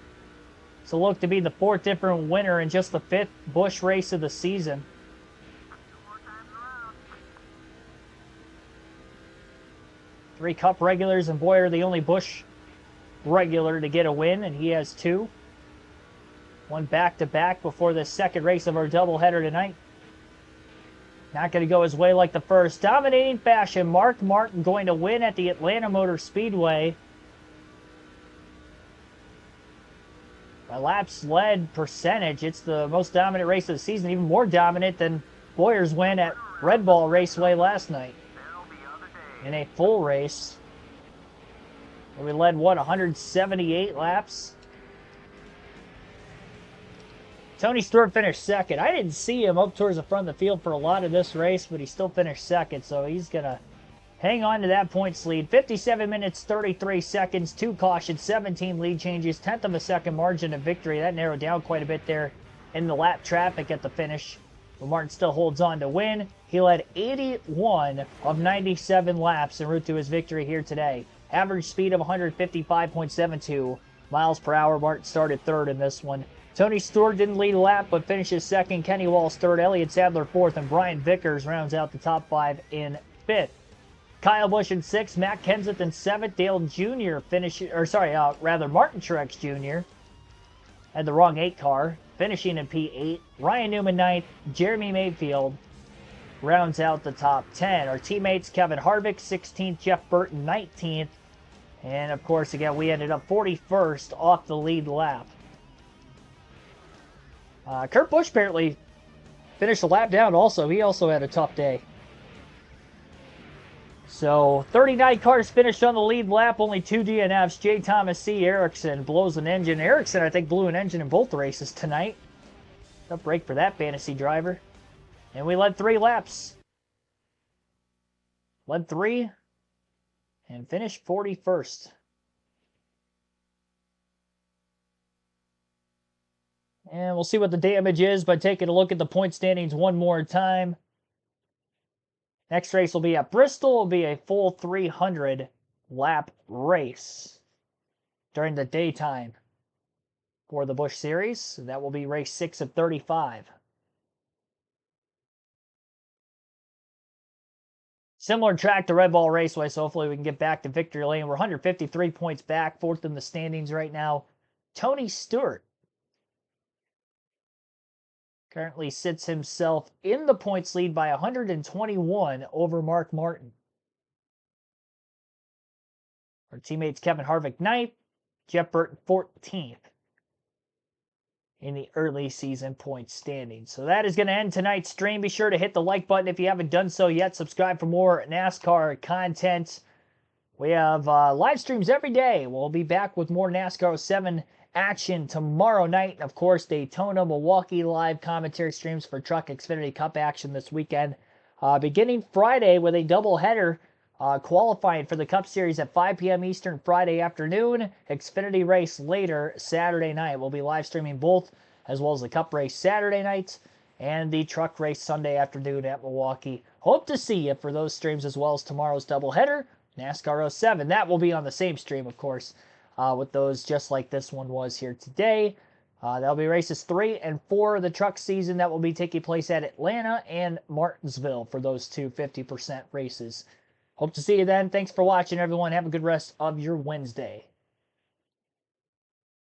So look to be the 4th different winner in just the 5th Busch race of the season. Three Cup regulars, and Boyer the only Busch regular to get a win, and he has 2. One back-to-back before the second race of our doubleheader tonight. Not going to go his way like the first. Dominating fashion, Mark Martin going to win at the Atlanta Motor Speedway. By laps led percentage, it's the most dominant race of the season, even more dominant than Boyer's win at Red Ball Raceway last night. In a full race, we led, what, 178 laps? Tony Stewart finished second. I didn't see him up towards the front of the field for a lot of this race, but he still finished second, so he's going to hang on to that points lead. 57 minutes, 33 seconds, 2 cautions, 17 lead changes, 10th of a second margin of victory. That narrowed down quite a bit there in the lap traffic at the finish. But Martin still holds on to win. He led 81 of 97 laps en route to his victory here today. Average speed of 155.72 miles per hour. Martin started 3rd in this one. Tony Stewart didn't lead a lap, but finishes 2nd. Kenny Walls 3rd. Elliott Sadler 4th. And Brian Vickers rounds out the top 5 in 5th. Kyle Busch in 6th. Matt Kenseth in 7th. Dale Jr. Martin Truex Jr. had the wrong 8 car, finishing in P8. Ryan Newman 9th. Jeremy Mayfield rounds out the top 10. Our teammates, Kevin Harvick 16th. Jeff Burton 19th. And, of course, again, we ended up 41st off the lead lap. Kurt Busch apparently finished a lap down also. He also had a tough day. So, 39 cars finished on the lead lap. Only 2 DNFs. J. Thomas C. Erickson blows an engine. Erickson, I think, blew an engine in both races tonight. Tough break for that fantasy driver. And we led 3 laps. Led 3 and finished 41st. And we'll see what the damage is by taking a look at the point standings one more time. Next race will be at Bristol. It will be a full 300 lap race during the daytime for the Busch Series. That will be race 6 of 35. Similar track to Red Ball Raceway, so hopefully we can get back to victory lane. We're 153 points back, 4th in the standings right now. Tony Stewart currently sits himself in the points lead by 121 over Mark Martin. Our teammates Kevin Harvick 9th, Jeff Burton 14th in the early season points standings. So that is going to end tonight's stream. Be sure to hit the like button if you haven't done so yet. Subscribe for more NASCAR content. We have live streams every day. We'll be back with more NASCAR 07 action tomorrow night. And of course, Daytona, Milwaukee live commentary streams for Truck Xfinity Cup action this weekend. Beginning Friday with a doubleheader qualifying for the Cup Series at 5 p.m. Eastern Friday afternoon. Xfinity race later Saturday night. We'll be live streaming both, as well as the Cup race Saturday night and the truck race Sunday afternoon at Milwaukee. Hope to see you for those streams, as well as tomorrow's doubleheader, NASCAR 07. That will be on the same stream, of course, with those just like this one was here today. That'll be races 3 and 4 of the truck season. That will be taking place at Atlanta and Martinsville for those two 50% races. Hope to see you then. Thanks for watching, everyone. Have a good rest of your Wednesday.